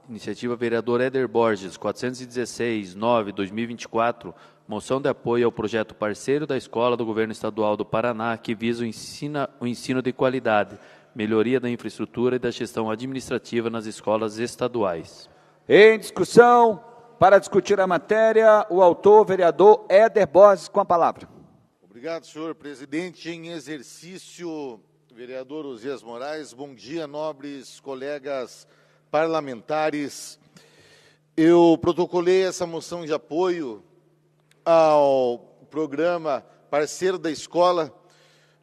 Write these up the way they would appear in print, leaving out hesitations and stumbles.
Iniciativa vereador Éder Borges, 416/9/2024, moção de apoio ao projeto parceiro da Escola do Governo Estadual do Paraná, que visa o ensino de qualidade, melhoria da infraestrutura e da gestão administrativa nas escolas estaduais. Em discussão, para discutir a matéria, o autor, vereador Éder Borges, com a palavra. Obrigado, senhor presidente. Em exercício, vereador Osias Moraes, bom dia, nobres colegas parlamentares. Eu protocolei essa moção de apoio ao programa parceiro da escola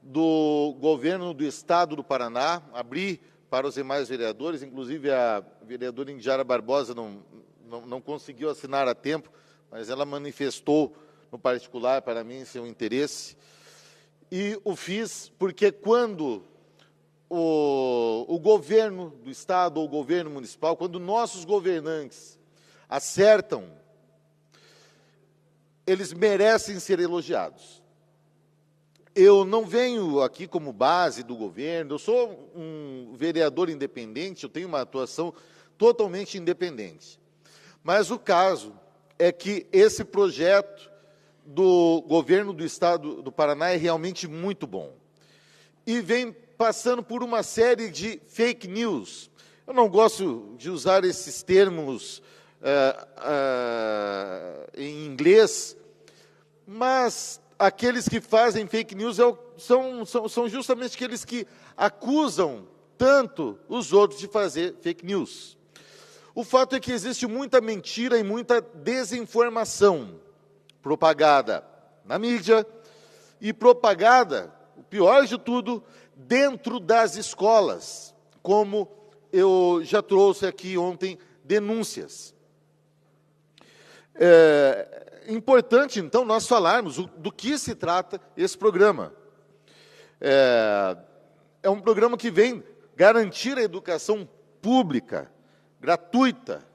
do governo do Estado do Paraná. Abri para os demais vereadores, inclusive a vereadora Indiara Barbosa não conseguiu assinar a tempo, mas ela manifestou no particular para mim seu interesse. E o fiz porque quando o governo do Estado ou o governo municipal, quando nossos governantes acertam, eles merecem ser elogiados. Eu não venho aqui como base do governo, eu sou um vereador independente, eu tenho uma atuação totalmente independente. Mas o caso é que esse projeto do governo do Estado do Paraná é realmente muito bom. E vem passando por uma série de fake news. Eu não gosto de usar esses termos em inglês, mas aqueles que fazem fake news são justamente aqueles que acusam tanto os outros de fazer fake news. O fato é que existe muita mentira e muita desinformação propagada na mídia e propagada, o pior de tudo, dentro das escolas, como eu já trouxe aqui ontem denúncias. É importante, então, nós falarmos do que se trata esse programa. É um programa que vem garantir a educação pública, gratuita.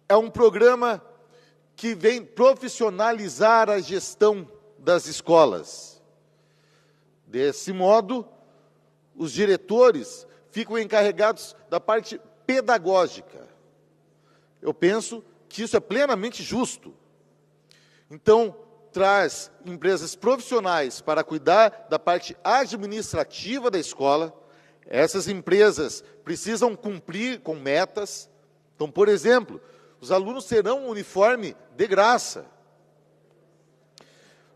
É um programa que vem profissionalizar a gestão das escolas. Desse modo, os diretores ficam encarregados da parte pedagógica. Eu penso que isso é plenamente justo. Então, traz empresas profissionais para cuidar da parte administrativa da escola. Essas empresas precisam cumprir com metas. Então, por exemplo, os alunos terão um uniforme de graça.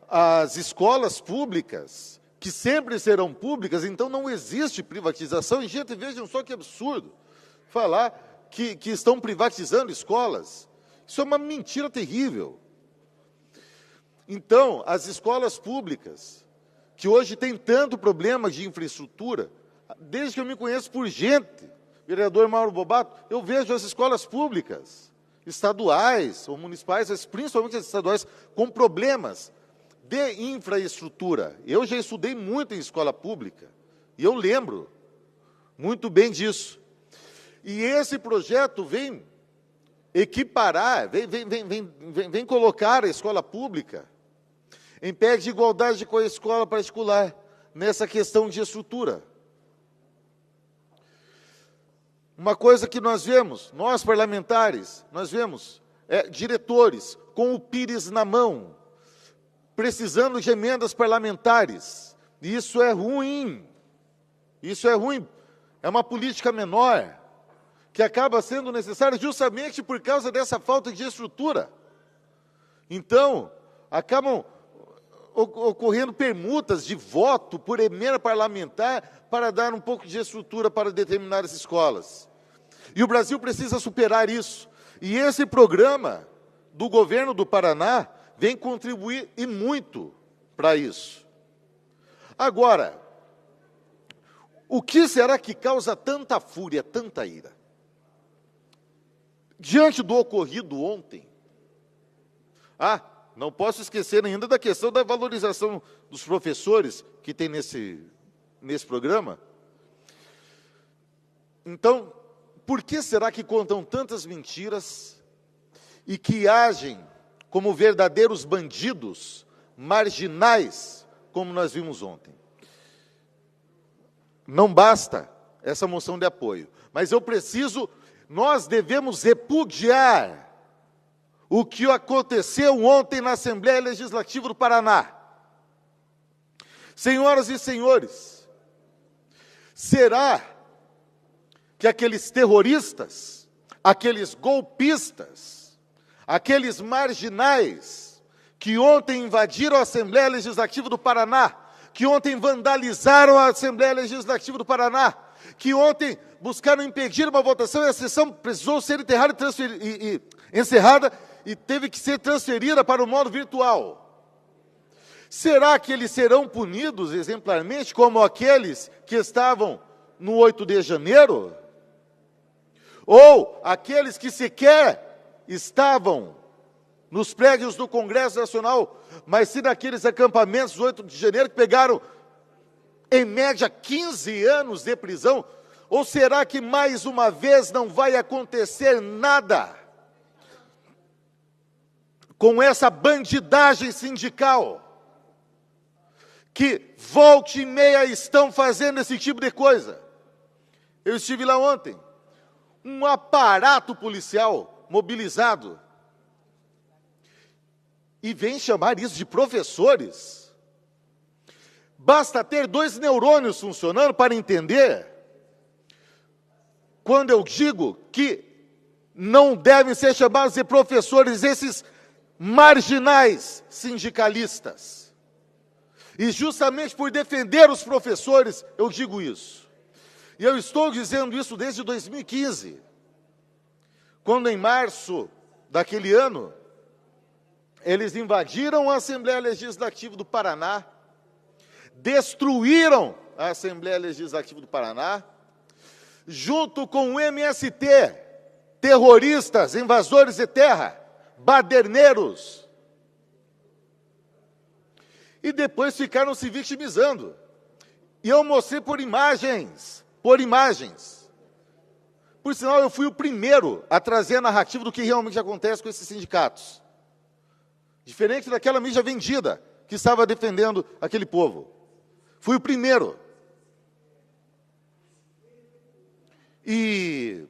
As escolas públicas, que sempre serão públicas, então não existe privatização. E, gente, vejam só que absurdo falar que estão privatizando escolas. Isso é uma mentira terrível. Então, as escolas públicas, que hoje têm tanto problema de infraestrutura, desde que eu me conheço por gente, vereador Mauro Bobato, eu vejo as escolas públicas, estaduais ou municipais, mas principalmente as estaduais, com problemas de infraestrutura. Eu já estudei muito em escola pública, e eu lembro muito bem disso. E esse projeto vem equiparar, vem colocar a escola pública em pé de igualdade com a escola particular, nessa questão de estrutura. Uma coisa que nós vemos, nós parlamentares, nós vemos diretores com o pires na mão, precisando de emendas parlamentares. Isso é ruim. Isso é ruim. É uma política menor, que acaba sendo necessária justamente por causa dessa falta de estrutura. Então, acabam ocorrendo permutas de voto por emenda parlamentar para dar um pouco de estrutura para determinadas escolas. E o Brasil precisa superar isso. E esse programa do governo do Paraná vem contribuir e muito para isso. Agora, o que será que causa tanta fúria, tanta ira? Diante do ocorrido ontem, não posso esquecer ainda da questão da valorização dos professores que tem nesse programa. Então, por que será que contam tantas mentiras e que agem como verdadeiros bandidos marginais, como nós vimos ontem? Não basta essa moção de apoio, mas eu preciso Nós devemos repudiar o que aconteceu ontem na Assembleia Legislativa do Paraná. Senhoras e senhores, será que aqueles terroristas, aqueles golpistas, aqueles marginais que ontem invadiram a Assembleia Legislativa do Paraná, que ontem vandalizaram a Assembleia Legislativa do Paraná, que ontem buscaram impedir uma votação e a sessão precisou ser encerrada e teve que ser transferida para o modo virtual. Será que eles serão punidos exemplarmente como aqueles que estavam no 8 de janeiro? Ou aqueles que sequer estavam nos prédios do Congresso Nacional, mas sim naqueles acampamentos do 8 de janeiro que pegaram, em média, 15 anos de prisão? Ou será que mais uma vez não vai acontecer nada com essa bandidagem sindical, que volta e meia estão fazendo esse tipo de coisa? Eu estive lá ontem, um aparato policial mobilizado, e vem chamar isso de professores. Basta ter 2 neurônios funcionando para entender, quando eu digo que não devem ser chamados de professores esses marginais sindicalistas. E justamente por defender os professores, eu digo isso. E eu estou dizendo isso desde 2015, quando em março daquele ano, eles invadiram a Assembleia Legislativa do Paraná, destruíram a Assembleia Legislativa do Paraná, junto com o MST, terroristas, invasores de terra, baderneiros, e depois ficaram se vitimizando. E eu mostrei por imagens. Por sinal, eu fui o primeiro a trazer a narrativa do que realmente acontece com esses sindicatos. Diferente daquela mídia vendida que estava defendendo aquele povo. Fui o primeiro. E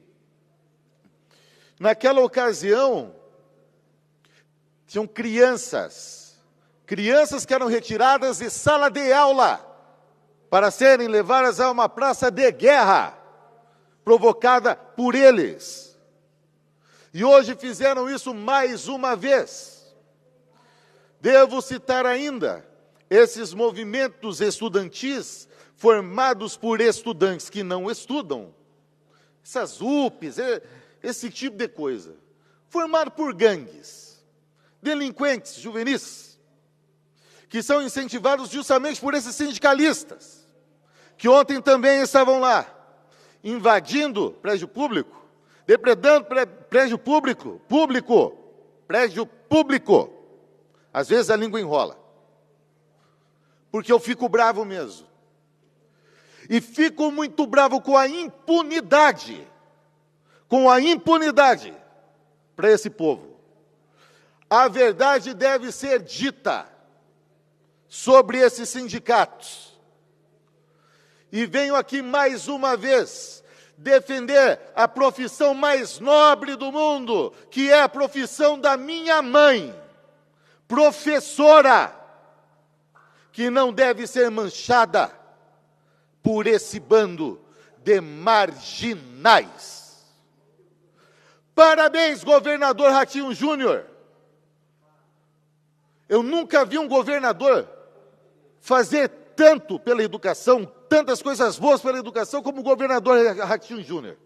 naquela ocasião, tinham crianças que eram retiradas de sala de aula para serem levadas a uma praça de guerra provocada por eles. E hoje fizeram isso mais uma vez. Devo citar ainda esses movimentos estudantis formados por estudantes que não estudam, essas UPs, esse tipo de coisa, formado por gangues, delinquentes juvenis, que são incentivados justamente por esses sindicalistas, que ontem também estavam lá, invadindo prédio público, depredando prédio público, prédio público. Às vezes a língua enrola, porque eu fico bravo mesmo. E fico muito bravo com a impunidade para esse povo. A verdade deve ser dita sobre esses sindicatos. E venho aqui mais uma vez defender a profissão mais nobre do mundo, que é a profissão da minha mãe, professora, que não deve ser manchada por esse bando de marginais. Parabéns, governador Ratinho Júnior. Eu nunca vi um governador fazer tanto pela educação, tantas coisas boas pela educação, como o governador Ratinho Júnior.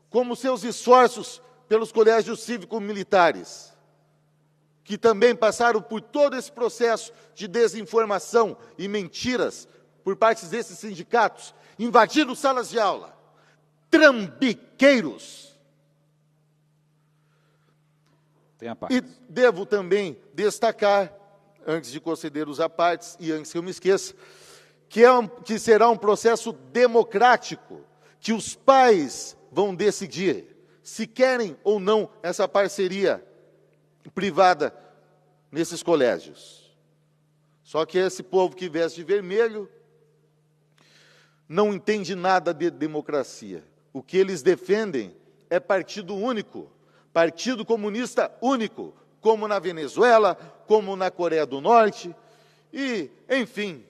Como seus esforços pelos colégios cívico-militares, que também passaram por todo esse processo de desinformação e mentiras por parte desses sindicatos, invadindo salas de aula, trambiqueiros. E devo também destacar, antes de conceder os apartes e antes que eu me esqueça, que será um processo democrático, que os pais vão decidir se querem ou não essa parceria privada nesses colégios. Só que esse povo que veste de vermelho não entende nada de democracia. O que eles defendem é partido único, partido comunista único, como na Venezuela, como na Coreia do Norte, e, enfim,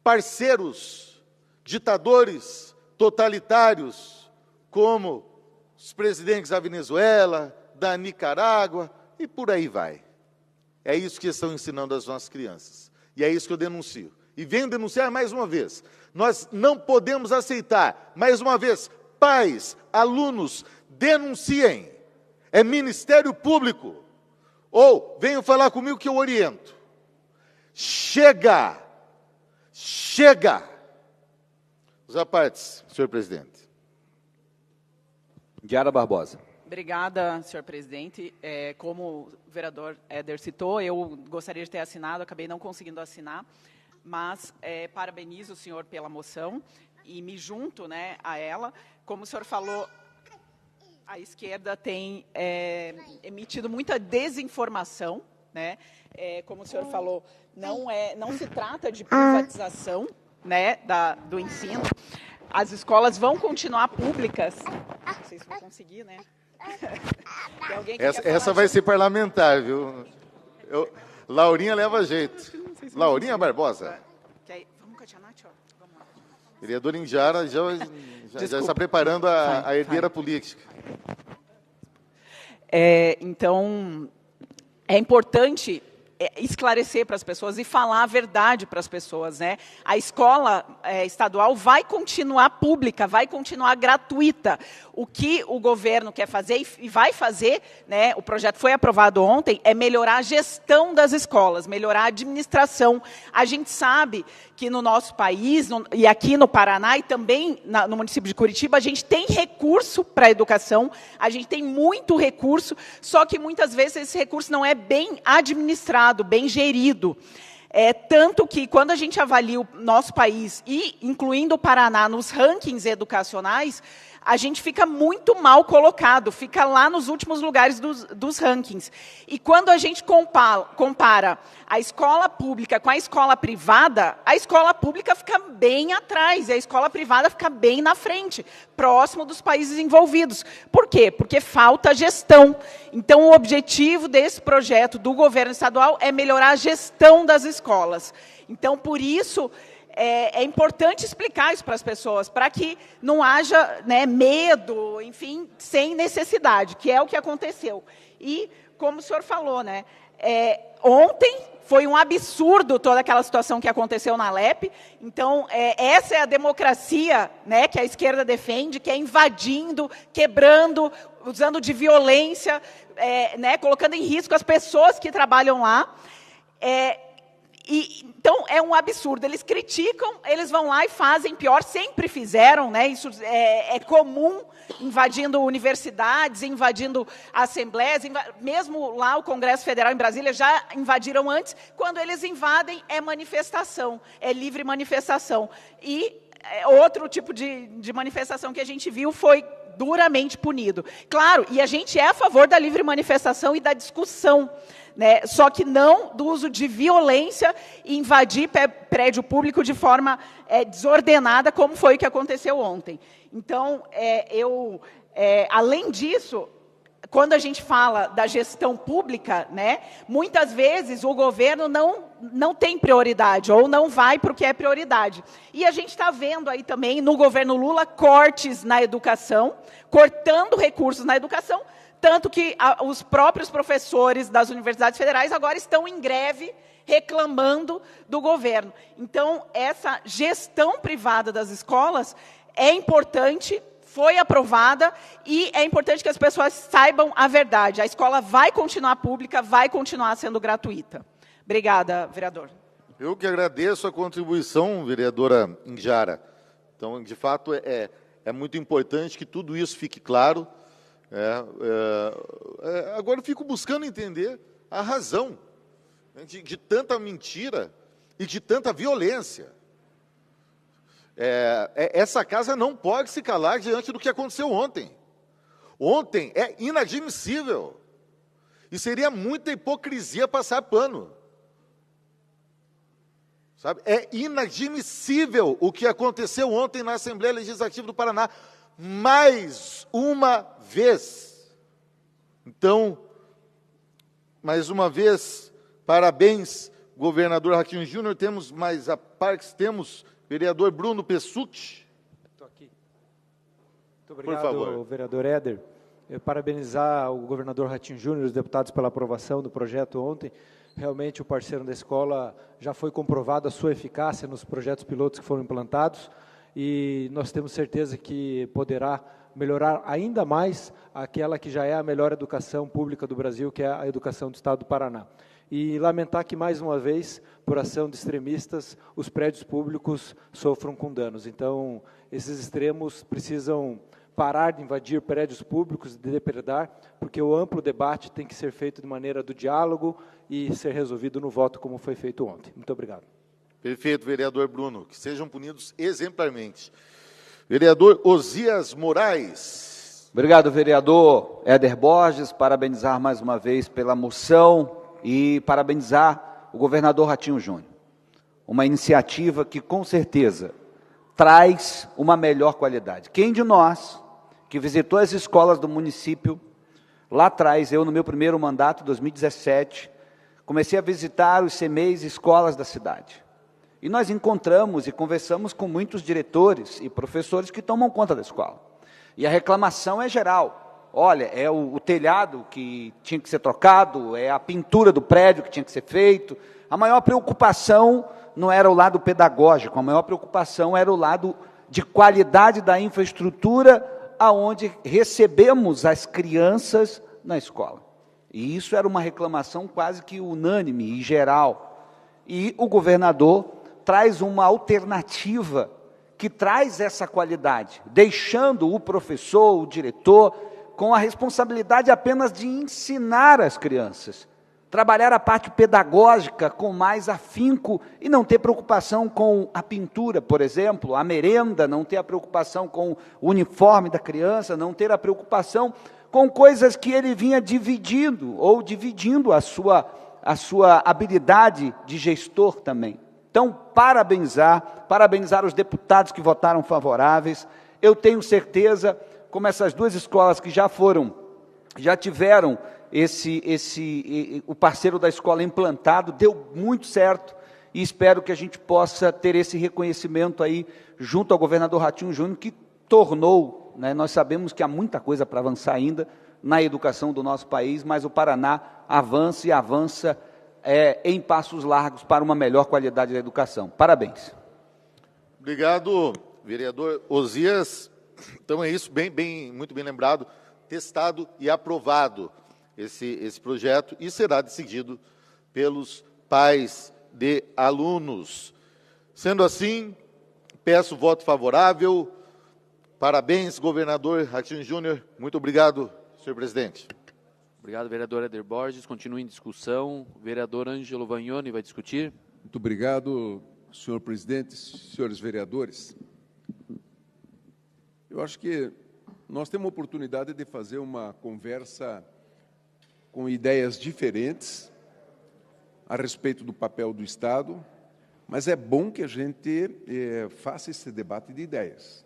parceiros, ditadores totalitários, como os presidentes da Venezuela, da Nicarágua, e por aí vai. É isso que estão ensinando às nossas crianças. E é isso que eu denuncio. E venho denunciar mais uma vez. Nós não podemos aceitar, mais uma vez, pais, alunos, denunciem. É Ministério Público. Ou venham falar comigo que eu oriento. Chega! Chega! Os apartes, senhor presidente. Indiara Barbosa. Obrigada, senhor presidente. Como o vereador Éder citou, eu gostaria de ter assinado, acabei não conseguindo assinar, mas parabenizo o senhor pela moção e me junto, né, a ela. Como o senhor falou, a esquerda tem emitido muita desinformação, né? Como o senhor falou, não se trata de privatização, né, do ensino. As escolas vão continuar públicas. Não sei se vou conseguir, né? Tem alguém que essa vai ser parlamentar, viu? Laurinha leva jeito. Laurinha Barbosa. Vamos com a Tia Nath, ó. Vamos lá. Vereador Indiara já está preparando a herdeira política. Então, é importante esclarecer para as pessoas e falar a verdade para as pessoas, né? A escola estadual vai continuar pública, vai continuar gratuita. O que o governo quer fazer e vai fazer, né? O projeto foi aprovado ontem, é melhorar a gestão das escolas, melhorar a administração. A gente sabe que no nosso país, e aqui no Paraná, e também no município de Curitiba, a gente tem recurso para a educação, a gente tem muito recurso, só que muitas vezes esse recurso não é bem administrado, bem gerido. Tanto que, quando a gente avalia o nosso país, e incluindo o Paraná, nos rankings educacionais, a gente fica muito mal colocado, fica lá nos últimos lugares dos rankings. E quando a gente compara a escola pública com a escola privada, a escola pública fica bem atrás, e a escola privada fica bem na frente, próximo dos países envolvidos. Por quê? Porque falta gestão. Então, o objetivo desse projeto do governo estadual é melhorar a gestão das escolas. Então, por isso, é importante explicar isso para as pessoas, para que não haja, né, medo, enfim, sem necessidade, que é o que aconteceu. E, como o senhor falou, né, ontem foi um absurdo toda aquela situação que aconteceu na Alep. Então, essa é a democracia, né, que a esquerda defende, que é invadindo, quebrando, usando de violência, né, colocando em risco as pessoas que trabalham lá. Então, é um absurdo. Eles criticam, eles vão lá e fazem pior, sempre fizeram, né? Isso é comum, invadindo universidades, invadindo assembleias, mesmo lá o Congresso Federal em Brasília já invadiram antes. Quando eles invadem, é manifestação, é livre manifestação. E outro tipo de manifestação que a gente viu foi duramente punido. Claro, e a gente é a favor da livre manifestação e da discussão, né? Só que não do uso de violência e invadir prédio público de forma desordenada, como foi o que aconteceu ontem. Então, além disso, quando a gente fala da gestão pública, né, muitas vezes o governo não tem prioridade, ou não vai para o que é prioridade. E a gente está vendo aí também, no governo Lula, cortes na educação, cortando recursos na educação, tanto que os próprios professores das universidades federais agora estão em greve, reclamando do governo. Então, essa gestão privada das escolas é importante, foi aprovada, e é importante que as pessoas saibam a verdade. A escola vai continuar pública, vai continuar sendo gratuita. Obrigada, vereador. Eu que agradeço a contribuição, vereadora Indiara. Então, de fato, é muito importante que tudo isso fique claro. Agora eu fico buscando entender a razão, né, de tanta mentira e de tanta violência. Essa casa não pode se calar diante do que aconteceu ontem. Ontem é inadmissível. E seria muita hipocrisia passar pano. Sabe? É inadmissível o que aconteceu ontem na Assembleia Legislativa do Paraná. mais uma vez. Então, mais uma vez, parabéns, governador Ratinho Júnior. Temos mais a Parques, temos vereador Bruno Pessutti. Estou aqui. Muito obrigado, por favor. Vereador Éder. Eu parabenizar o governador Ratinho Júnior e os deputados pela aprovação do projeto ontem. Realmente, o parceiro da escola já foi comprovado a sua eficácia nos projetos pilotos que foram implantados e nós temos certeza que poderá melhorar ainda mais aquela que já é a melhor educação pública do Brasil, que é a educação do Estado do Paraná. E lamentar que, mais uma vez, por ação de extremistas, os prédios públicos sofram com danos. Então, esses extremos precisam parar de invadir prédios públicos, de depredar, porque o amplo debate tem que ser feito de maneira do diálogo e ser resolvido no voto, como foi feito ontem. Muito obrigado. Perfeito, vereador Bruno. Que sejam punidos exemplarmente. Vereador Osias Moraes. Obrigado, vereador Éder Borges. Parabenizar mais uma vez pela moção e parabenizar o governador Ratinho Júnior. Uma iniciativa que, com certeza, traz uma melhor qualidade. Quem de nós que visitou as escolas do município, lá atrás, eu no meu primeiro mandato, 2017, comecei a visitar os CMEs e escolas da cidade. E nós encontramos e conversamos com muitos diretores e professores que tomam conta da escola. E a reclamação é geral. Olha, é o telhado que tinha que ser trocado, é a pintura do prédio que tinha que ser feito. A maior preocupação não era o lado pedagógico, a maior preocupação era o lado de qualidade da infraestrutura aonde recebemos as crianças na escola. E isso era uma reclamação quase que unânime e geral. E o governador traz uma alternativa que traz essa qualidade, deixando o professor, o diretor, com a responsabilidade apenas de ensinar as crianças, trabalhar a parte pedagógica com mais afinco e não ter preocupação com a pintura, por exemplo, a merenda, não ter a preocupação com o uniforme da criança, não ter a preocupação com coisas que ele vinha dividindo a sua habilidade de gestor também. Então, parabenizar os deputados que votaram favoráveis. Eu tenho certeza, como essas duas escolas que já tiveram o parceiro da escola implantado, deu muito certo, e espero que a gente possa ter esse reconhecimento aí, junto ao governador Ratinho Júnior, que tornou, né, nós sabemos que há muita coisa para avançar ainda na educação do nosso país, mas o Paraná avança e avança em passos largos para uma melhor qualidade da educação. Parabéns. Obrigado, vereador Osias. Então é isso, muito bem lembrado, testado e aprovado esse projeto e será decidido pelos pais de alunos. Sendo assim, peço voto favorável. Parabéns, governador Ratinho Júnior. Muito obrigado, senhor presidente. Obrigado, vereador Éder Borges. Continua em discussão. O vereador Ângelo Vagnoni vai discutir. Muito obrigado, senhor presidente, senhores vereadores. Eu acho que nós temos a oportunidade de fazer uma conversa com ideias diferentes a respeito do papel do Estado, mas é bom que a gente faça esse debate de ideias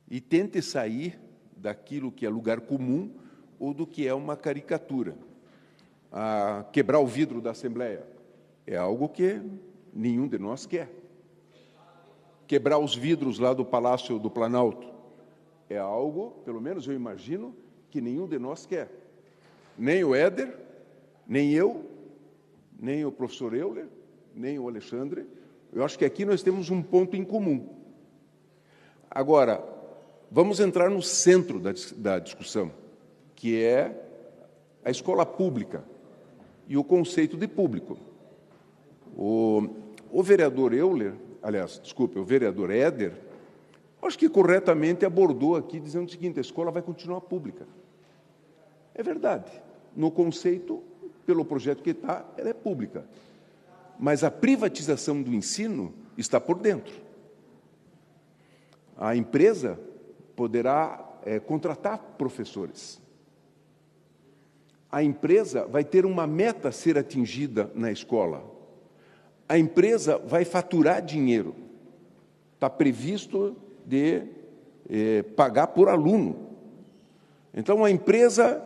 e tente sair daquilo que é lugar comum ou do que é uma caricatura. Quebrar o vidro da Assembleia é algo que nenhum de nós quer. Quebrar os vidros lá do Palácio do Planalto é algo, pelo menos eu imagino, que nenhum de nós quer. Nem o Éder, nem eu, nem o professor Euler, nem o Alexandre. Eu acho que aqui nós temos um ponto em comum. Agora, vamos entrar no centro da discussão, que é a escola pública e o conceito de público. O vereador Euler, o vereador Éder, acho que corretamente abordou aqui, dizendo o seguinte: a escola vai continuar pública. É verdade. No conceito, pelo projeto que está, ela é pública. Mas a privatização do ensino está por dentro. A empresa poderá contratar professores. A empresa vai ter uma meta a ser atingida na escola. A empresa vai faturar dinheiro. Está previsto de pagar por aluno. Então, a empresa,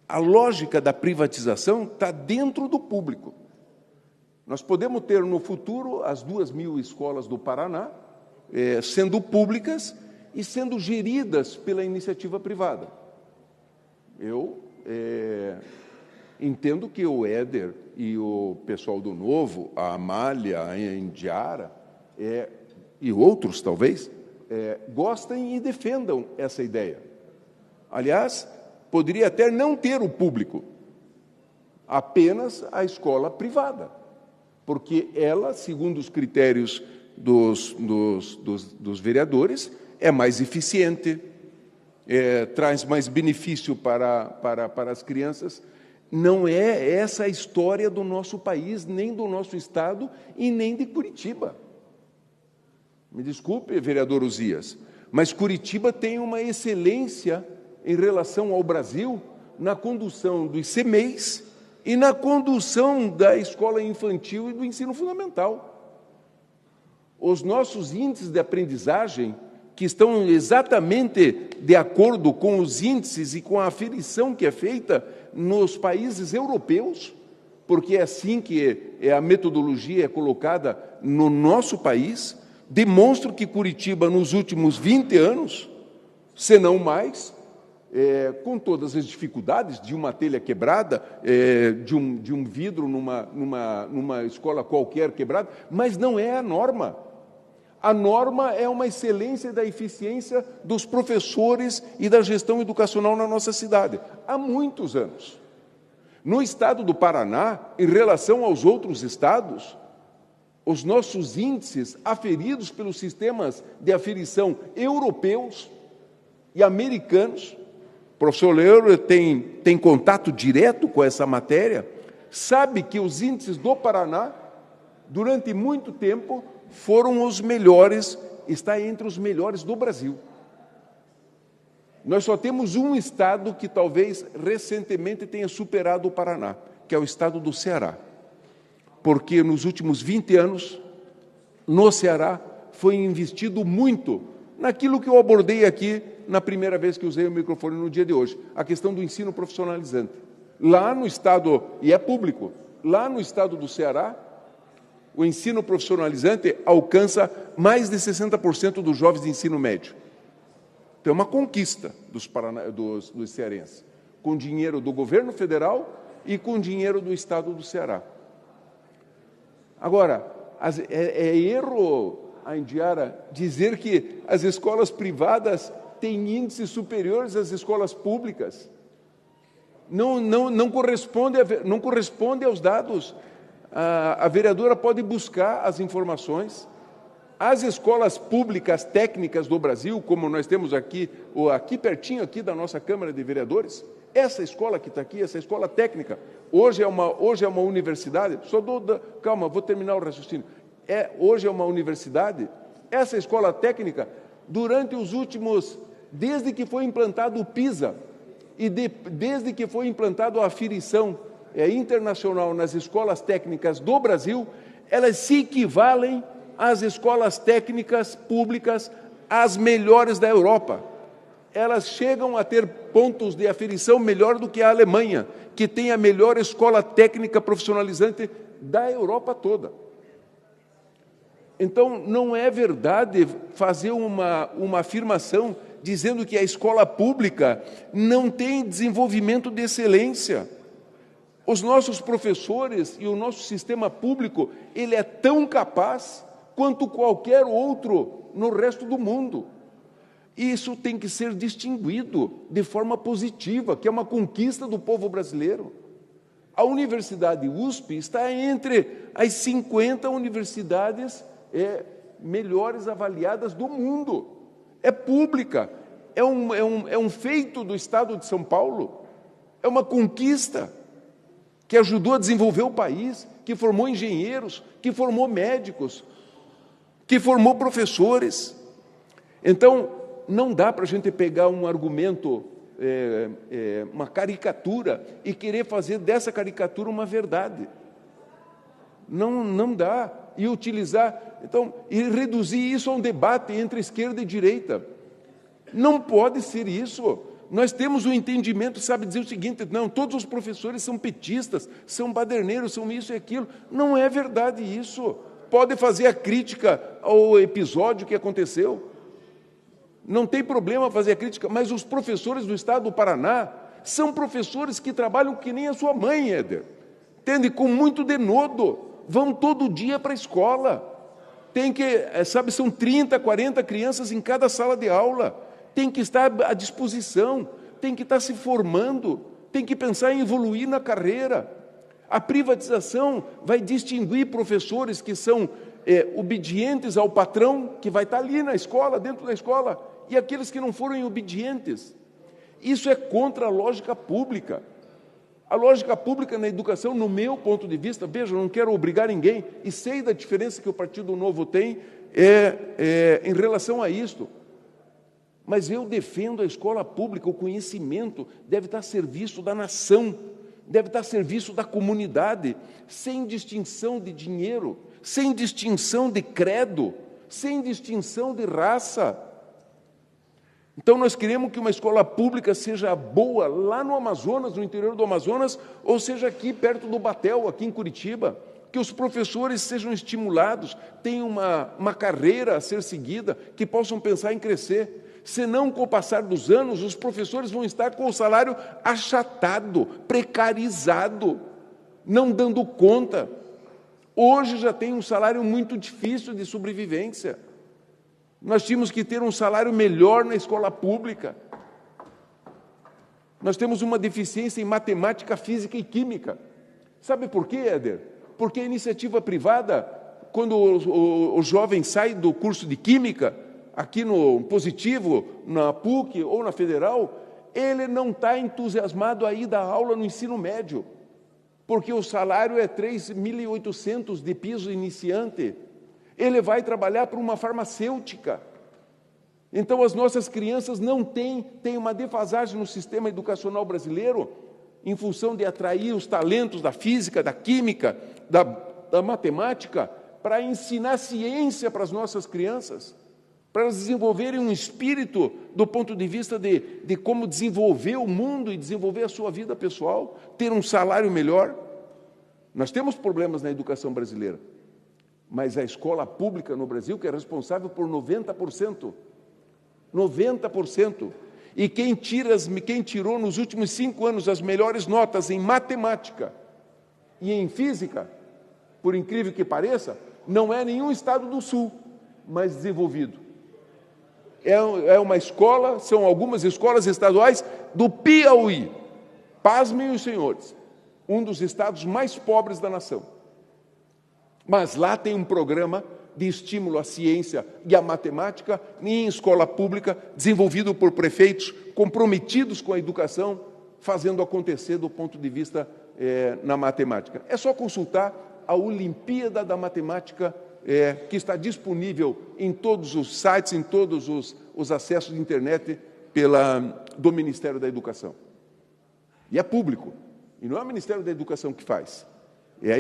a lógica da privatização está dentro do público. Nós podemos ter no futuro as 2.000 escolas do Paraná sendo públicas e sendo geridas pela iniciativa privada. Eu entendo que o Éder e o pessoal do Novo, a Amália, a Indiara, e outros, talvez, gostem e defendam essa ideia. Aliás, poderia até não ter o público, apenas a escola privada, porque ela, segundo os critérios dos vereadores, é mais eficiente, traz mais benefício para as crianças. Não é essa a história do nosso país, nem do nosso estado e nem de Curitiba. Me desculpe, vereador Uzias, mas Curitiba tem uma excelência em relação ao Brasil na condução dos CMEIs e na condução da escola infantil e do ensino fundamental. Os nossos índices de aprendizagem, que estão exatamente de acordo com os índices e com a aferição que é feita nos países europeus, porque é assim que a metodologia é colocada no nosso país, demonstram que Curitiba, nos últimos 20 anos, se não mais, com todas as dificuldades de uma telha quebrada, de um vidro numa escola qualquer quebrado, mas não é a norma. A norma é uma excelência da eficiência dos professores e da gestão educacional na nossa cidade, há muitos anos. No estado do Paraná, em relação aos outros estados, os nossos índices aferidos pelos sistemas de aferição europeus e americanos, o professor Leandro tem contato direto com essa matéria, sabe que os índices do Paraná, durante muito tempo, foram os melhores, está entre os melhores do Brasil. Nós só temos um estado que talvez recentemente tenha superado o Paraná, que é o estado do Ceará. Porque nos últimos 20 anos, no Ceará, foi investido muito naquilo que eu abordei aqui na primeira vez que usei o microfone no dia de hoje, a questão do ensino profissionalizante. Lá no estado, e é público, lá no estado do Ceará, o ensino profissionalizante alcança mais de 60% dos jovens de ensino médio. Então, é uma conquista dos cearenses, com dinheiro do governo federal e com dinheiro do estado do Ceará. Agora, é erro, a Indiara, dizer que as escolas privadas têm índices superiores às escolas públicas. Não corresponde aos dados. A vereadora pode buscar as informações. As escolas públicas técnicas do Brasil, como nós temos aqui pertinho aqui da nossa Câmara de Vereadores, essa escola que está aqui, essa escola técnica, hoje é uma universidade, calma, vou terminar o raciocínio. Hoje é uma universidade, essa escola técnica, durante os últimos, desde que foi implantado o PISA, e desde que foi implantado a aferição internacional nas escolas técnicas do Brasil, elas se equivalem às escolas técnicas públicas, as melhores da Europa. Elas chegam a ter pontos de aferição melhor do que a Alemanha, que tem a melhor escola técnica profissionalizante da Europa toda. Então, não é verdade fazer uma afirmação dizendo que a escola pública não tem desenvolvimento de excelência. Os nossos professores e o nosso sistema público, ele é tão capaz quanto qualquer outro no resto do mundo. Isso tem que ser distinguido de forma positiva, que é uma conquista do povo brasileiro. A Universidade USP está entre as 50 universidades melhores avaliadas do mundo. É pública, é um feito do Estado de São Paulo, é uma conquista que ajudou a desenvolver o país, que formou engenheiros, que formou médicos, que formou professores. Então, não dá para a gente pegar um argumento, uma caricatura, e querer fazer dessa caricatura uma verdade. Não dá. E utilizar, então, e reduzir isso a um debate entre esquerda e direita. Não pode ser isso. Nós temos o entendimento, sabe dizer o seguinte, não, todos os professores são petistas, são baderneiros, são isso e aquilo. Não é verdade isso. Pode fazer a crítica ao episódio que aconteceu. Não tem problema fazer a crítica, mas os professores do Estado do Paraná são professores que trabalham que nem a sua mãe, Éder. Entende? Com muito denodo. Vão todo dia para a escola. Tem que, sabe, são 30, 40 crianças em cada sala de aula. Tem que estar à disposição, tem que estar se formando, tem que pensar em evoluir na carreira. A privatização vai distinguir professores que são obedientes ao patrão, que vai estar ali na escola, dentro da escola, e aqueles que não forem obedientes. Isso é contra a lógica pública. A lógica pública na educação, no meu ponto de vista, veja, eu não quero obrigar ninguém, e sei da diferença que o Partido Novo tem em relação a isto. Mas eu defendo a escola pública, o conhecimento deve estar a serviço da nação, deve estar a serviço da comunidade, sem distinção de dinheiro, sem distinção de credo, sem distinção de raça. Então nós queremos que uma escola pública seja boa lá no Amazonas, no interior do Amazonas, ou seja aqui perto do Batel, aqui em Curitiba, que os professores sejam estimulados, tenham uma carreira a ser seguida, que possam pensar em crescer. Senão, com o passar dos anos, os professores vão estar com o salário achatado, precarizado, não dando conta. Hoje já tem um salário muito difícil de sobrevivência. Nós tínhamos que ter um salário melhor na escola pública. Nós temos uma deficiência em matemática, física e química. Sabe por quê, Éder? Porque a iniciativa privada, quando o jovem sai do curso de química, aqui no Positivo, na PUC ou na Federal, ele não está entusiasmado a ir dar aula no ensino médio, porque o salário é 3.800 de piso iniciante. Ele vai trabalhar para uma farmacêutica. Então, as nossas crianças não têm uma defasagem no sistema educacional brasileiro, em função de atrair os talentos da física, da química, da matemática, para ensinar ciência para as nossas crianças, para elas desenvolverem um espírito do ponto de vista de como desenvolver o mundo e desenvolver a sua vida pessoal, ter um salário melhor. Nós temos problemas na educação brasileira, mas a escola pública no Brasil, que é responsável por 90%, 90%, e quem tirou nos últimos 5 anos as melhores notas em matemática e em física, por incrível que pareça, não é nenhum estado do Sul mais desenvolvido. É uma escola, são algumas escolas estaduais do Piauí. Pasmem os senhores, um dos estados mais pobres da nação. Mas lá tem um programa de estímulo à ciência e à matemática em escola pública, desenvolvido por prefeitos comprometidos com a educação, fazendo acontecer do ponto de vista na matemática. É só consultar a Olimpíada da Matemática, que está disponível em todos os sites, em todos os acessos de internet do Ministério da Educação. E é público, e não é o Ministério da Educação que faz. É a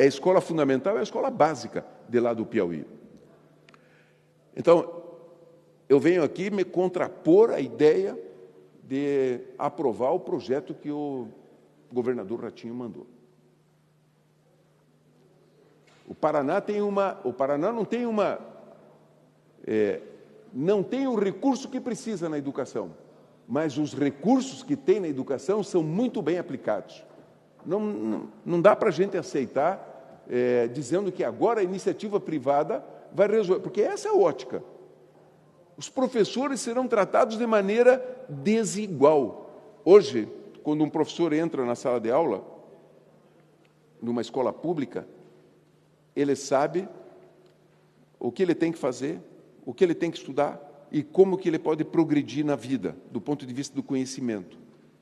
escola fundamental, é a escola básica de lá do Piauí. Então, eu venho aqui me contrapor à ideia de aprovar o projeto que o governador Ratinho mandou. O Paraná não tem o recurso que precisa na educação, mas os recursos que tem na educação são muito bem aplicados. Não dá para a gente aceitar dizendo que agora a iniciativa privada vai resolver, porque essa é a ótica. Os professores serão tratados de maneira desigual. Hoje, quando um professor entra na sala de aula, numa escola pública, ele sabe o que ele tem que fazer, o que ele tem que estudar e como que ele pode progredir na vida, do ponto de vista do conhecimento.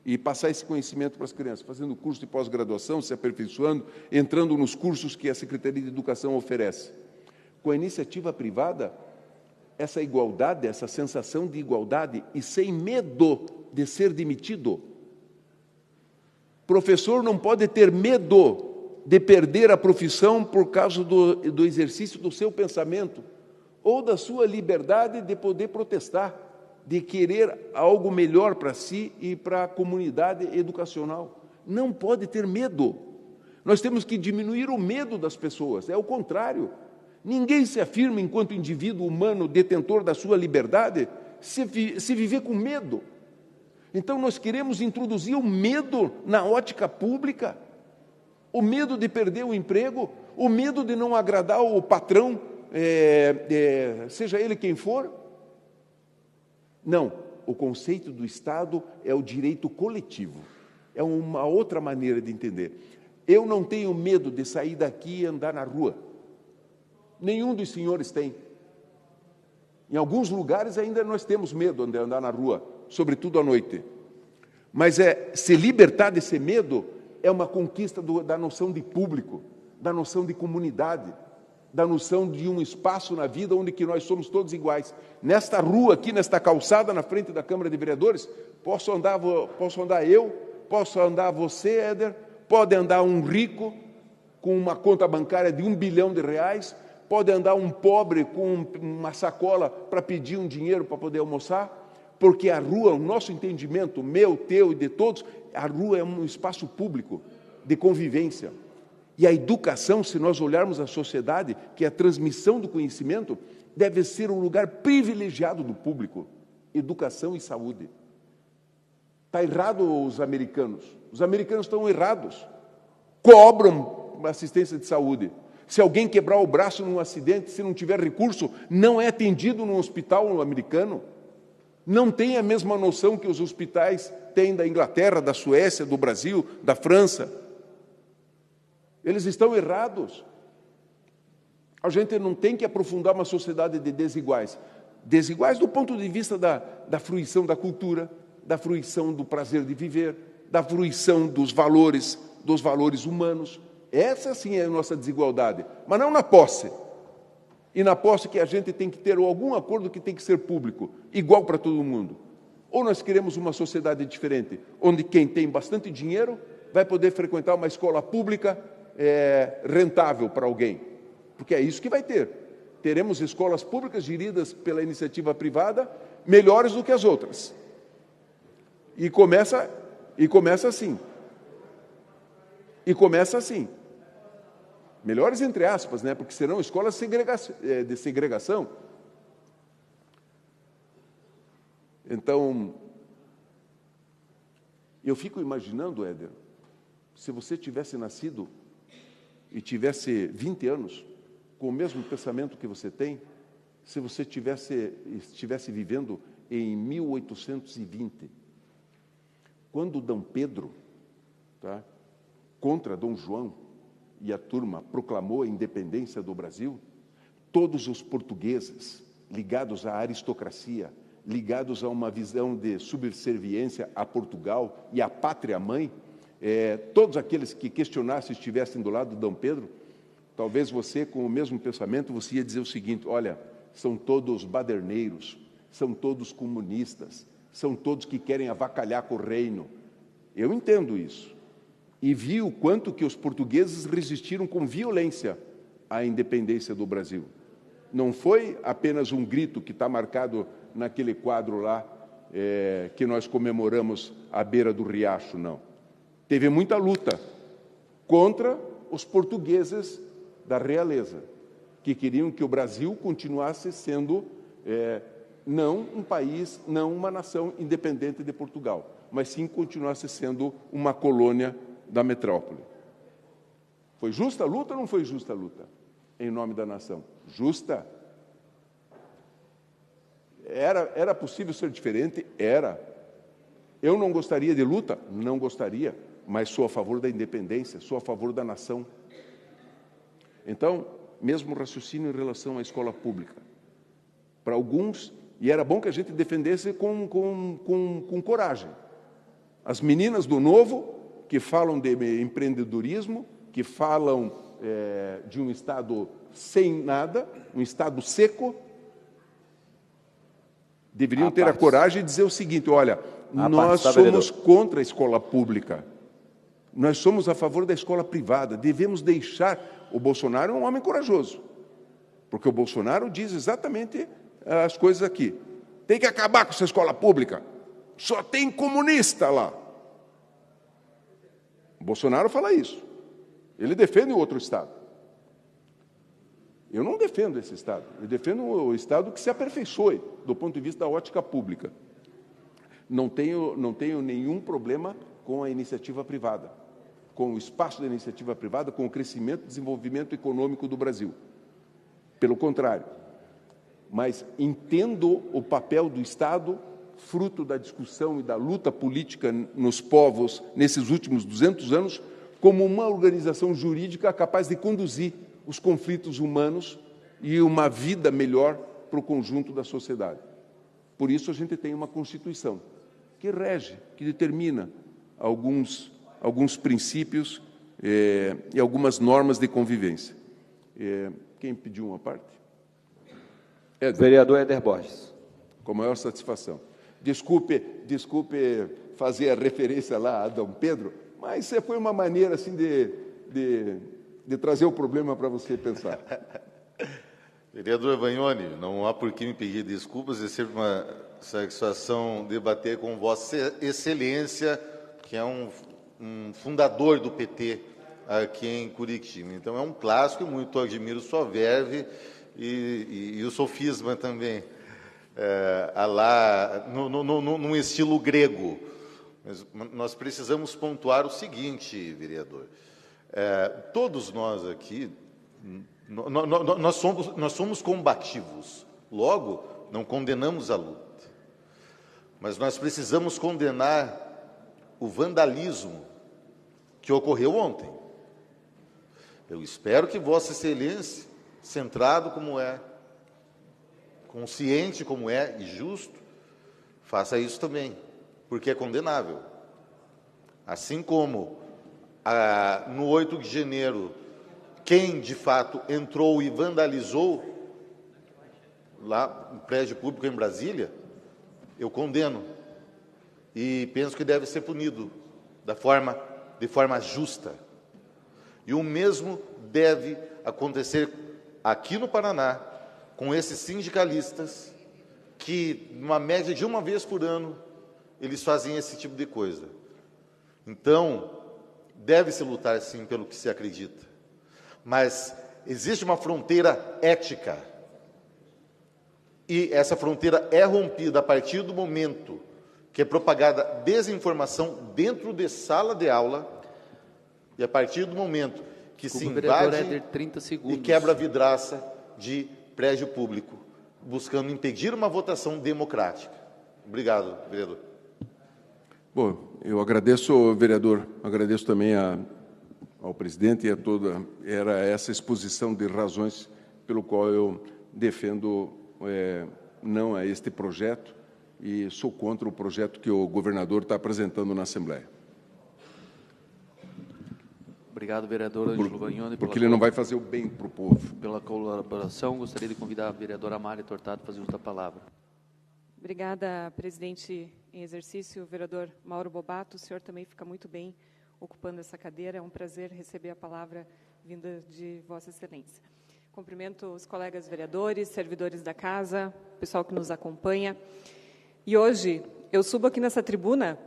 E passar esse conhecimento para as crianças, fazendo curso de pós-graduação, se aperfeiçoando, entrando nos cursos que a Secretaria de Educação oferece. Com a iniciativa privada, essa igualdade, essa sensação de igualdade e sem medo de ser demitido. Professor não pode ter medo de perder a profissão por causa do exercício do seu pensamento ou da sua liberdade de poder protestar, de querer algo melhor para si e para a comunidade educacional. Não pode ter medo. Nós temos que diminuir o medo das pessoas, é o contrário. Ninguém se afirma enquanto indivíduo humano detentor da sua liberdade se viver com medo. Então nós queremos introduzir o medo na ótica pública, o medo de perder o emprego, o medo de não agradar o patrão, seja ele quem for. Não, o conceito do Estado é o direito coletivo, é uma outra maneira de entender. Eu não tenho medo de sair daqui e andar na rua. Nenhum dos senhores tem. Em alguns lugares ainda nós temos medo de andar na rua, sobretudo à noite. Mas se libertar desse medo é uma conquista da noção de público, da noção de comunidade, da noção de um espaço na vida onde que nós somos todos iguais. Nesta rua aqui, nesta calçada, na frente da Câmara de Vereadores, posso andar eu, posso andar você, Éder, pode andar um rico com uma conta bancária de R$1 bilhão, pode andar um pobre com uma sacola para pedir um dinheiro para poder almoçar, porque a rua, o nosso entendimento, meu, teu e de todos, a rua é um espaço público de convivência. E a educação, se nós olharmos a sociedade, que é a transmissão do conhecimento, deve ser um lugar privilegiado do público. Educação e saúde. Está errado os americanos. Os americanos estão errados. Cobram assistência de saúde. Se alguém quebrar o braço num acidente, se não tiver recurso, não é atendido num hospital americano. Não tem a mesma noção que os hospitais têm da Inglaterra, da Suécia, do Brasil, da França. Eles estão errados. A gente não tem que aprofundar uma sociedade de desiguais. Desiguais do ponto de vista da fruição da cultura, da fruição do prazer de viver, da fruição dos valores humanos. Essa sim é a nossa desigualdade, mas não na posse. E na posse que a gente tem que ter algum acordo que tem que ser público, igual para todo mundo. Ou nós queremos uma sociedade diferente, onde quem tem bastante dinheiro vai poder frequentar uma escola pública rentável para alguém. Porque é isso que vai ter. Teremos escolas públicas geridas pela iniciativa privada, melhores do que as outras. E começa assim. Melhores entre aspas, né? Porque serão escolas de segregação. Então, eu fico imaginando, Éder, se você tivesse nascido e tivesse 20 anos, com o mesmo pensamento que você tem, se você estivesse vivendo em 1820, quando Dom Pedro, contra Dom João e a turma proclamou a independência do Brasil, todos os portugueses ligados à aristocracia, ligados a uma visão de subserviência a Portugal e à pátria-mãe, todos aqueles que questionassem estivessem do lado de Dom Pedro, talvez você, com o mesmo pensamento, você ia dizer o seguinte: olha, são todos baderneiros, são todos comunistas, são todos que querem avacalhar com o reino. Eu entendo isso. E vi o quanto que os portugueses resistiram com violência à independência do Brasil. Não foi apenas um grito que está marcado naquele quadro lá, que nós comemoramos à beira do riacho, não. Teve muita luta contra os portugueses da realeza, que queriam que o Brasil continuasse sendo não um país, não uma nação independente de Portugal, mas sim continuasse sendo uma colônia da metrópole. Foi justa a luta ou não foi justa a luta? Em nome da nação. Justa. Era possível ser diferente? Era. Eu não gostaria de luta? Não gostaria, mas sou a favor da independência, sou a favor da nação. Então, mesmo raciocínio em relação à escola pública. Para alguns, e era bom que a gente defendesse com coragem. As meninas do Novo, que falam de empreendedorismo, que falam de um Estado sem nada, um Estado seco, deveriam ter a coragem de dizer o seguinte: olha, nós somos contra a escola pública, nós somos a favor da escola privada, devemos deixar... O Bolsonaro é um homem corajoso, porque o Bolsonaro diz exatamente as coisas aqui. tem que acabar com essa escola pública, só tem comunista lá. O Bolsonaro fala isso. Ele defende o outro Estado. Eu não defendo esse Estado. Eu defendo o Estado que se aperfeiçoe do ponto de vista da ótica pública. Não tenho nenhum problema com a iniciativa privada, com o espaço da iniciativa privada, com o crescimento e desenvolvimento econômico do Brasil. Pelo contrário. Mas entendo o papel do Estado, fruto da discussão e da luta política nos povos nesses últimos 200 anos, como uma organização jurídica capaz de conduzir os conflitos humanos e uma vida melhor para o conjunto da sociedade. Por isso, a gente tem uma Constituição que rege, que determina alguns princípios e algumas normas de convivência. Quem pediu uma parte? Vereador Éder Borges. Com a maior satisfação. Desculpe fazer a referência lá a Dom Pedro, mas foi uma maneira assim de trazer o problema para você pensar. Vereador Vagnoni, não há por que me pedir desculpas, é sempre uma satisfação debater com Vossa Excelência, que é um fundador do PT aqui em Curitiba. Então, é um clássico, muito admiro sua verve e o sofisma também, num estilo grego. Mas nós precisamos pontuar o seguinte, vereador. Todos nós aqui, nós somos combativos, logo, não condenamos a luta. Mas nós precisamos condenar o vandalismo que ocorreu ontem. Eu espero que Vossa Excelência, centrado como é, consciente como é e justo, faça isso também, porque é condenável. Assim como no 8 de janeiro, quem de fato entrou e vandalizou lá no prédio público em Brasília, eu condeno e penso que deve ser punido de forma justa. E o mesmo deve acontecer aqui no Paraná com esses sindicalistas que, numa média de uma vez por ano, eles fazem esse tipo de coisa. Então, deve-se lutar, sim, pelo que se acredita. Mas existe uma fronteira ética. E essa fronteira é rompida a partir do momento que é propagada desinformação dentro de sala de aula e a partir do momento que se invade e quebra a vidraça de prédio público, buscando impedir uma votação democrática. Obrigado, vereador. Bom, eu agradeço, vereador, agradeço também ao presidente e a toda, era essa exposição de razões pelo qual eu defendo não a este projeto e sou contra o projeto que o governador está apresentando na Assembleia. Obrigado, vereador Ângelo Vagnoni. Porque ele não vai fazer o bem para o povo. Pela colaboração, gostaria de convidar a vereadora Amália Tortado a fazer uso da palavra. Obrigada, presidente em exercício, vereador Mauro Bobato. O senhor também fica muito bem ocupando essa cadeira. É um prazer receber a palavra vinda de Vossa Excelência. Cumprimento os colegas vereadores, servidores da casa, pessoal que nos acompanha. E hoje eu subo aqui nessa tribuna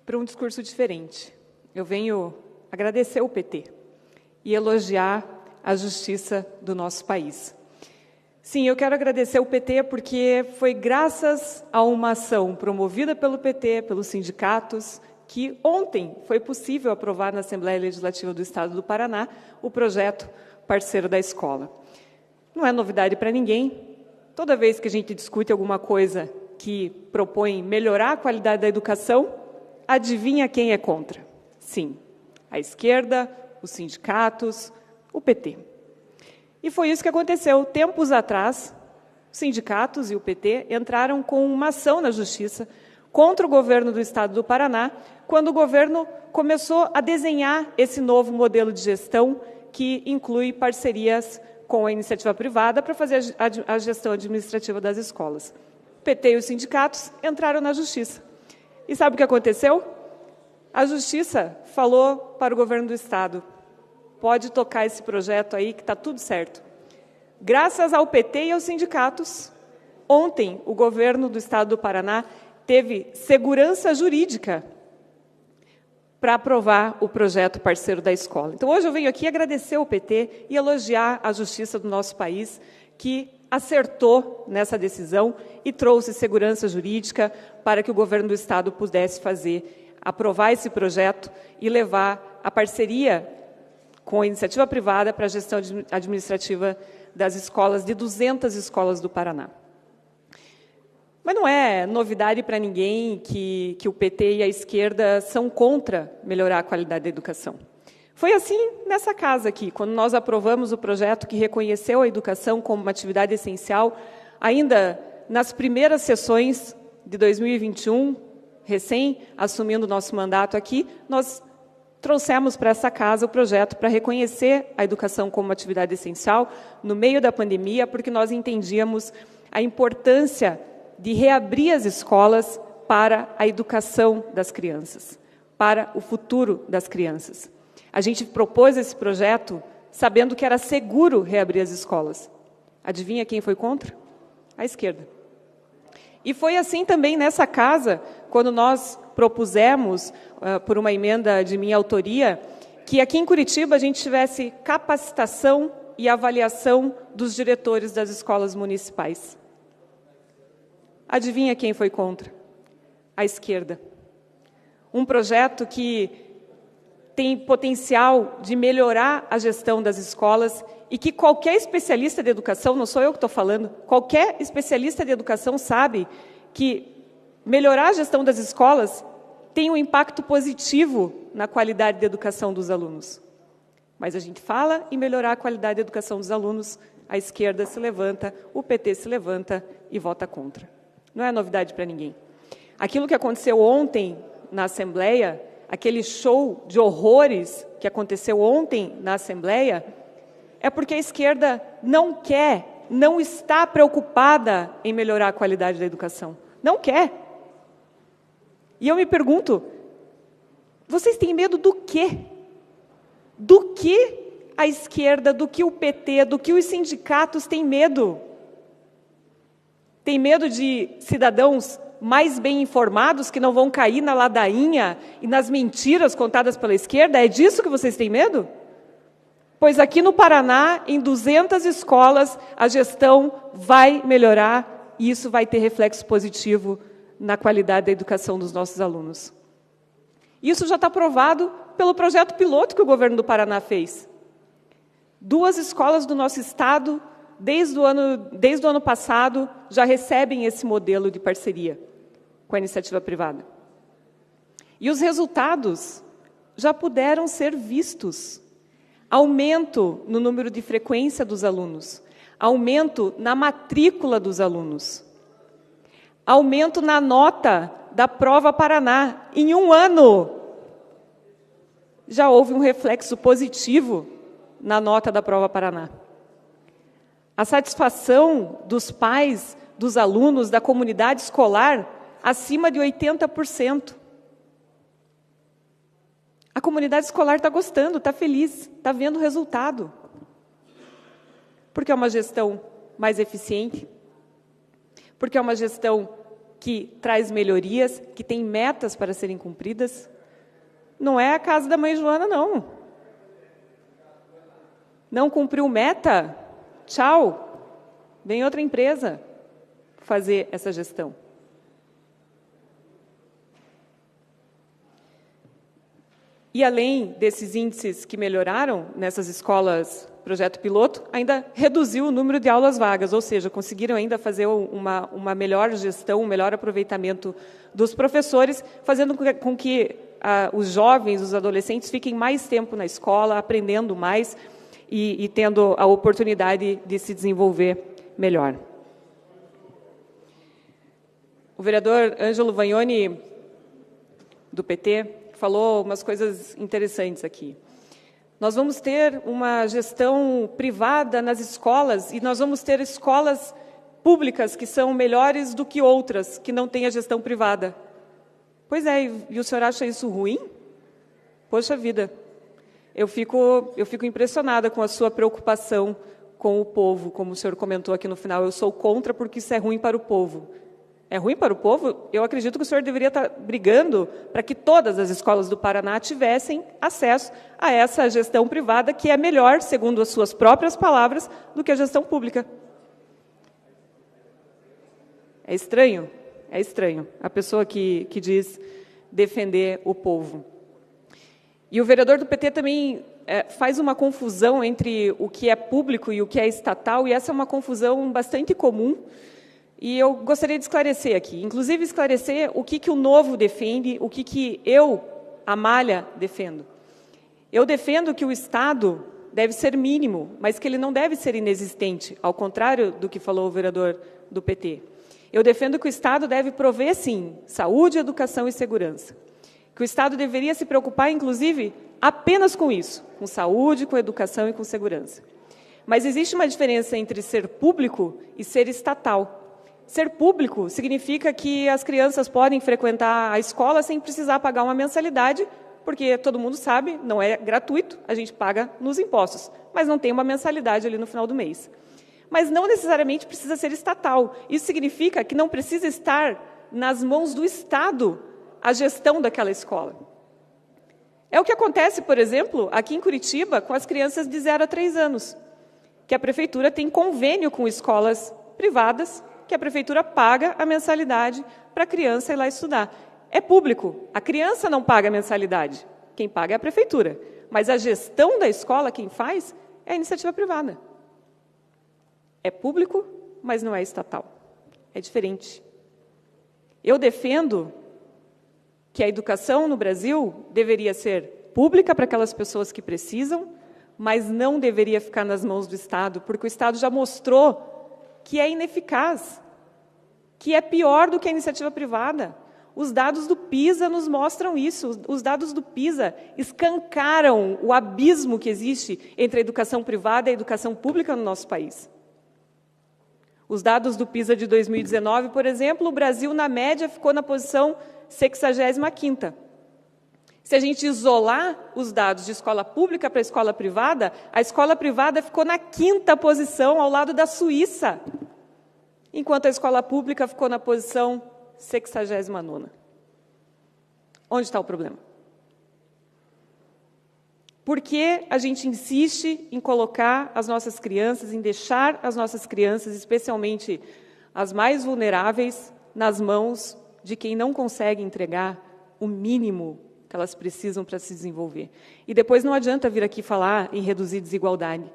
para um discurso diferente. Eu venho agradecer o PT e elogiar a justiça do nosso país. Sim, eu quero agradecer o PT porque foi graças a uma ação promovida pelo PT, pelos sindicatos, que ontem foi possível aprovar na Assembleia Legislativa do Estado do Paraná o projeto Parceiro da Escola. Não é novidade para ninguém. Toda vez que a gente discute alguma coisa que propõe melhorar a qualidade da educação, adivinha quem é contra? Sim, a esquerda, os sindicatos, o PT. E foi isso que aconteceu. Tempos atrás, os sindicatos e o PT entraram com uma ação na Justiça contra o governo do Estado do Paraná, quando o governo começou a desenhar esse novo modelo de gestão que inclui parcerias com a iniciativa privada para fazer a gestão administrativa das escolas. O PT e os sindicatos entraram na Justiça. E sabe o que aconteceu? A Justiça falou para o governo do Estado: pode tocar esse projeto aí que está tudo certo. Graças ao PT e aos sindicatos, Ontem, o governo do Estado do Paraná teve segurança jurídica para aprovar o projeto parceiro da escola. Então, hoje eu venho aqui agradecer ao PT e elogiar a justiça do nosso país, que acertou nessa decisão e trouxe segurança jurídica para que o governo do Estado pudesse aprovar esse projeto e levar a parceria com a iniciativa privada para a gestão administrativa das escolas, de 200 escolas do Paraná. Mas não é novidade para ninguém que o PT e a esquerda são contra melhorar a qualidade da educação. Foi assim nessa casa aqui, quando nós aprovamos o projeto que reconheceu a educação como uma atividade essencial, ainda nas primeiras sessões de 2021, recém assumindo o nosso mandato aqui, nós trouxemos para essa casa o projeto para reconhecer a educação como uma atividade essencial no meio da pandemia, porque nós entendíamos a importância de reabrir as escolas para a educação das crianças, para o futuro das crianças. A gente propôs esse projeto sabendo que era seguro reabrir as escolas. Adivinha quem foi contra? A esquerda. E foi assim também nessa casa, quando nós propusemos, por uma emenda de minha autoria, que aqui em Curitiba a gente tivesse capacitação e avaliação dos diretores das escolas municipais. Adivinha quem foi contra? A esquerda. Um projeto que tem potencial de melhorar a gestão das escolas e que qualquer especialista de educação, não sou eu que estou falando, qualquer especialista de educação sabe que melhorar a gestão das escolas tem um impacto positivo na qualidade da educação dos alunos. Mas a gente fala em melhorar a qualidade da educação dos alunos, a esquerda se levanta, o PT se levanta e vota contra. Não é novidade para ninguém. Aquilo que aconteceu ontem na Assembleia, aquele show de horrores que aconteceu ontem na Assembleia, é porque a esquerda não quer, não está preocupada em melhorar a qualidade da educação. Não quer. E eu me pergunto, vocês têm medo do quê? Do que a esquerda, do que o PT, do que os sindicatos têm medo? Tem medo de cidadãos mais bem informados que não vão cair na ladainha e nas mentiras contadas pela esquerda? É disso que vocês têm medo? Pois aqui no Paraná, em 200 escolas, a gestão vai melhorar e isso vai ter reflexo positivo na qualidade da educação dos nossos alunos. Isso já está provado pelo projeto piloto que o governo do Paraná fez. 2 escolas do nosso estado, desde o ano passado, já recebem esse modelo de parceria com a iniciativa privada. E os resultados já puderam ser vistos. Aumento no número de frequência dos alunos, aumento na matrícula dos alunos, aumento na nota da Prova Paraná. Em 1 ano, já houve um reflexo positivo na nota da Prova Paraná. A satisfação dos pais, dos alunos, da comunidade escolar, acima de 80%. A comunidade escolar está gostando, está feliz, está vendo o resultado. Porque é uma gestão mais eficiente, porque é uma gestão que traz melhorias, que tem metas para serem cumpridas. Não é a casa da mãe Joana, não. Não cumpriu meta? Tchau. Vem outra empresa fazer essa gestão. E além desses índices que melhoraram nessas escolas projeto piloto, ainda reduziu o número de aulas vagas, ou seja, conseguiram ainda fazer uma melhor gestão, um melhor aproveitamento dos professores, fazendo com que os jovens, os adolescentes fiquem mais tempo na escola, aprendendo mais e tendo a oportunidade de se desenvolver melhor. O vereador Ângelo Vagnoni, do PT, falou umas coisas interessantes aqui. Nós vamos ter uma gestão privada nas escolas e nós vamos ter escolas públicas que são melhores do que outras que não têm a gestão privada. Pois é, e o senhor acha isso ruim? Poxa vida, eu fico impressionada com a sua preocupação com o povo, como o senhor comentou aqui no final. Eu sou contra porque isso é ruim para o povo. É ruim para o povo? Eu acredito que o senhor deveria estar brigando para que todas as escolas do Paraná tivessem acesso a essa gestão privada, que é melhor, segundo as suas próprias palavras, do que a gestão pública. É estranho? É estranho. A pessoa que diz defender o povo. E o vereador do PT também faz uma confusão entre o que é público e o que é estatal, e essa é uma confusão bastante comum, e eu gostaria de esclarecer aqui, inclusive esclarecer o que o Novo defende, o que eu, Amália, defendo. Eu defendo que o Estado deve ser mínimo, mas que ele não deve ser inexistente, ao contrário do que falou o vereador do PT. Eu defendo que o Estado deve prover, sim, saúde, educação e segurança. Que o Estado deveria se preocupar, inclusive, apenas com isso, com saúde, com educação e com segurança. Mas existe uma diferença entre ser público e ser estatal. Ser público significa que as crianças podem frequentar a escola sem precisar pagar uma mensalidade, porque todo mundo sabe, não é gratuito, a gente paga nos impostos, mas não tem uma mensalidade ali no final do mês. Mas não necessariamente precisa ser estatal. Isso significa que não precisa estar nas mãos do Estado a gestão daquela escola. É o que acontece, por exemplo, aqui em Curitiba, com as crianças de 0 a 3 anos, que a Prefeitura tem convênio com escolas privadas, que a Prefeitura paga a mensalidade para a criança ir lá estudar. É público, a criança não paga a mensalidade, quem paga é a Prefeitura, mas a gestão da escola, quem faz, é a iniciativa privada. É público, mas não é estatal. É diferente. Eu defendo que a educação no Brasil deveria ser pública para aquelas pessoas que precisam, mas não deveria ficar nas mãos do Estado, porque o Estado já mostrou que é ineficaz, que é pior do que a iniciativa privada. Os dados do PISA nos mostram isso. Os dados do PISA escancaram o abismo que existe entre a educação privada e a educação pública no nosso país. Os dados do PISA de 2019, por exemplo, o Brasil, na média, ficou na posição 65ª. Se a gente isolar os dados de escola pública para a escola privada ficou na 5ª posição, ao lado da Suíça, enquanto a escola pública ficou na posição 69ª. Onde está o problema? Por que a gente insiste em colocar as nossas crianças, em deixar as nossas crianças, especialmente as mais vulneráveis, nas mãos de quem não consegue entregar o mínimo que elas precisam para se desenvolver? E depois não adianta vir aqui falar em reduzir desigualdade.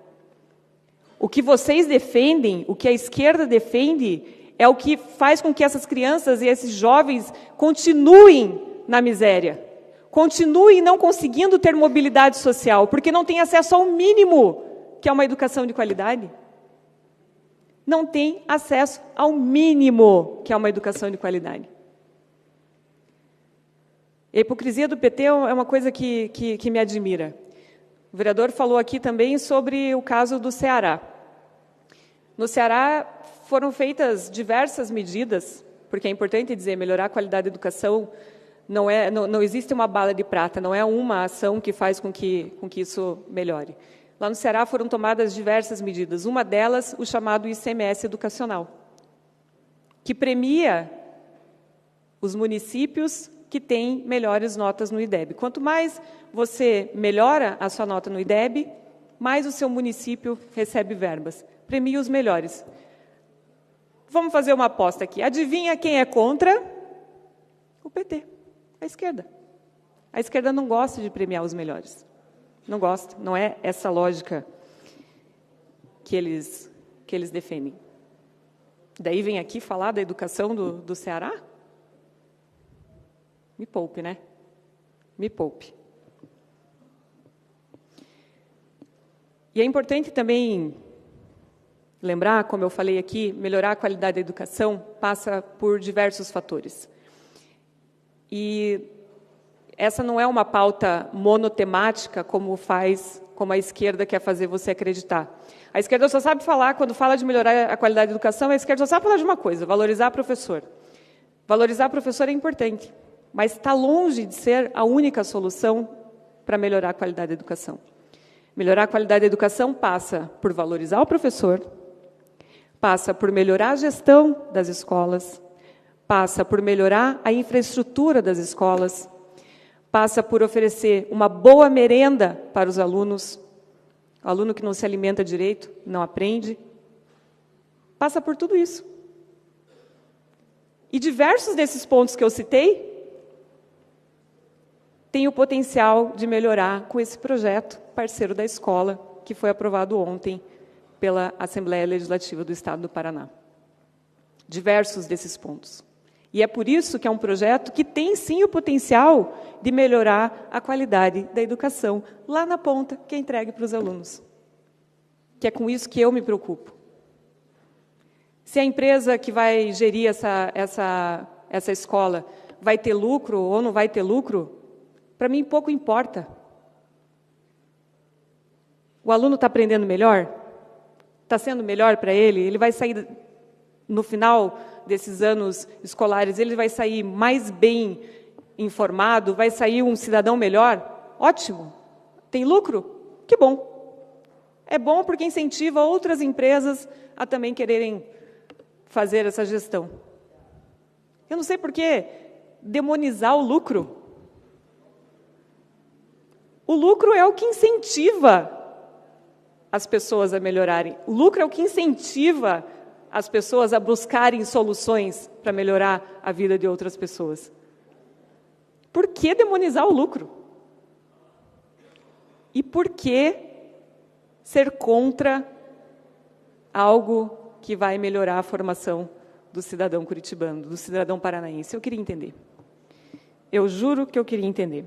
O que vocês defendem, o que a esquerda defende, é o que faz com que essas crianças e esses jovens continuem na miséria, continuem não conseguindo ter mobilidade social, porque não têm acesso ao mínimo, que é uma educação de qualidade. Não têm acesso ao mínimo, que é uma educação de qualidade. A hipocrisia do PT é uma coisa que me admira. O vereador falou aqui também sobre o caso do Ceará. No Ceará foram feitas diversas medidas, porque é importante dizer, melhorar a qualidade da educação não existe uma bala de prata, não é uma ação que faz com que isso melhore. Lá no Ceará foram tomadas diversas medidas, uma delas o chamado ICMS educacional, que premia os municípios que têm melhores notas no IDEB. Quanto mais você melhora a sua nota no IDEB, mais o seu município recebe verbas. Premia os melhores. Vamos fazer uma aposta aqui. Adivinha quem é contra? O PT, a esquerda. A esquerda não gosta de premiar os melhores. Não gosta. Não é essa lógica que eles defendem. Daí vem aqui falar da educação do Ceará? Me poupe, né? Me poupe. E é importante também lembrar, como eu falei aqui, melhorar a qualidade da educação passa por diversos fatores. E essa não é uma pauta monotemática, como a esquerda quer fazer você acreditar. A esquerda só sabe falar, quando fala de melhorar a qualidade da educação, a esquerda só sabe falar de uma coisa: valorizar professor. Valorizar professor é importante, mas está longe de ser a única solução para melhorar a qualidade da educação. Melhorar a qualidade da educação passa por valorizar o professor, passa por melhorar a gestão das escolas, passa por melhorar a infraestrutura das escolas, passa por oferecer uma boa merenda para os alunos. O aluno que não se alimenta direito não aprende. Passa por tudo isso. E diversos desses pontos que eu citei têm o potencial de melhorar com esse projeto parceiro da escola, que foi aprovado ontem pela Assembleia Legislativa do Estado do Paraná. Diversos desses pontos. E é por isso que é um projeto que tem, sim, o potencial de melhorar a qualidade da educação, lá na ponta, que é entregue para os alunos. Que é com isso que eu me preocupo. Se a empresa que vai gerir essa escola vai ter lucro ou não vai ter lucro, para mim pouco importa. O aluno está aprendendo melhor? Está sendo melhor para ele? Ele vai sair, no final desses anos escolares, ele vai sair mais bem informado, vai sair um cidadão melhor? Ótimo. Tem lucro? Que bom. É bom porque incentiva outras empresas a também quererem fazer essa gestão. Eu não sei por que demonizar o lucro. O lucro é o que incentiva as pessoas a melhorarem. O lucro é o que incentiva as pessoas a buscarem soluções para melhorar a vida de outras pessoas. Por que demonizar o lucro? E por que ser contra algo que vai melhorar a formação do cidadão curitibano, do cidadão paranaense? Eu queria entender. Eu juro que eu queria entender.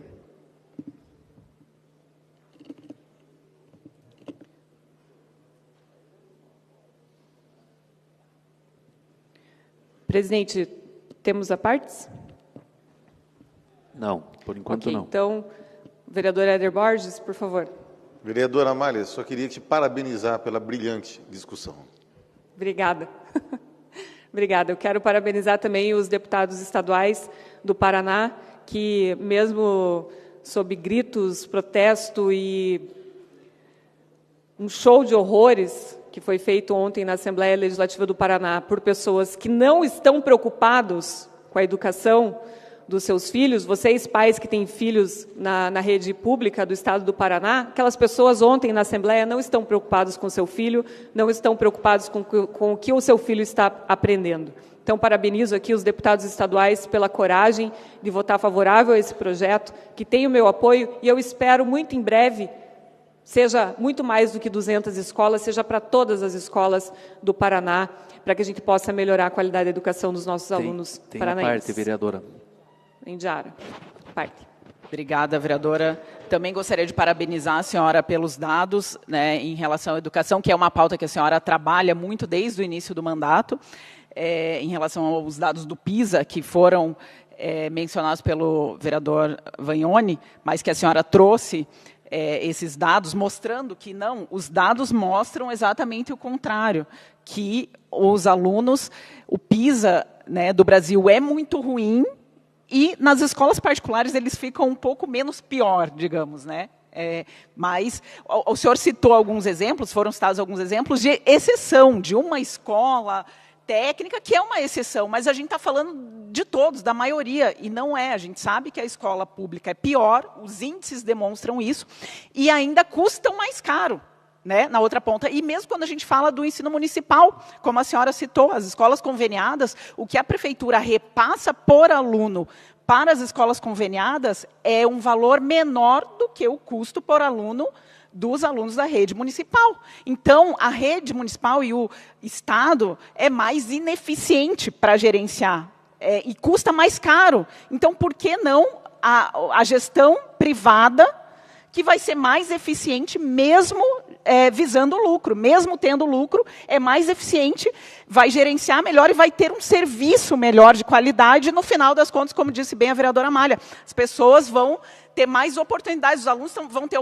Presidente, temos a partes? Não, por enquanto okay, não. Então, vereador Éder Borges, por favor. Vereadora Amália, só queria te parabenizar pela brilhante discussão. Obrigada. Obrigada. Eu quero parabenizar também os deputados estaduais do Paraná, que mesmo sob gritos, protesto e um show de horrores que foi feito ontem na Assembleia Legislativa do Paraná por pessoas que não estão preocupados com a educação dos seus filhos, vocês pais que têm filhos na rede pública do Estado do Paraná, aquelas pessoas ontem na Assembleia não estão preocupados com o seu filho, não estão preocupados com o que o seu filho está aprendendo. Então, parabenizo aqui os deputados estaduais pela coragem de votar favorável a esse projeto, que tem o meu apoio, e eu espero muito em breve seja muito mais do que 200 escolas, seja para todas as escolas do Paraná, para que a gente possa melhorar a qualidade da educação dos nossos alunos paranaenses. Tem a parte, vereadora. Indiara. Parte. Obrigada, vereadora. Também gostaria de parabenizar a senhora pelos dados, né, em relação à educação, que é uma pauta que a senhora trabalha muito desde o início do mandato, em relação aos dados do PISA, que foram mencionados pelo vereador Vagnoni, mas que a senhora trouxe esses dados, mostrando que não, os dados mostram exatamente o contrário, que os alunos, o PISA, né, do Brasil é muito ruim, e nas escolas particulares eles ficam um pouco menos pior, digamos, né? Mas o senhor citou alguns exemplos, foram citados alguns exemplos de exceção, de uma escola técnica, que é uma exceção, mas a gente está falando de todos, da maioria, e não é. A gente sabe que a escola pública é pior, os índices demonstram isso, e ainda custam mais caro, né, na outra ponta. E mesmo quando a gente fala do ensino municipal, como a senhora citou, as escolas conveniadas, o que a prefeitura repassa por aluno para as escolas conveniadas é um valor menor do que o custo por aluno dos alunos da rede municipal. Então, a rede municipal e o Estado é mais ineficiente para gerenciar e custa mais caro. Então, por que não a gestão privada, que vai ser mais eficiente mesmo visando lucro, mesmo tendo lucro, é mais eficiente, vai gerenciar melhor e vai ter um serviço melhor de qualidade. No final das contas, como disse bem a vereadora Amália, as pessoas vão ter mais oportunidades. Os alunos vão ter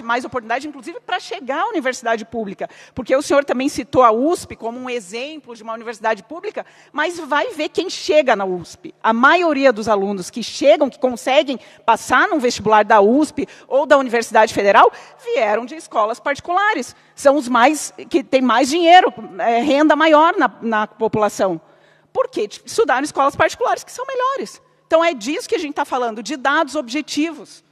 mais oportunidade, inclusive, para chegar à universidade pública. Porque o senhor também citou a USP como um exemplo de uma universidade pública, mas vai ver quem chega na USP. A maioria dos alunos que chegam, que conseguem passar num vestibular da USP ou da Universidade Federal, vieram de escolas particulares. São os que têm mais dinheiro, renda maior na população. Por quê? Estudaram em escolas particulares que são melhores. Então, é disso que a gente está falando, de dados objetivos.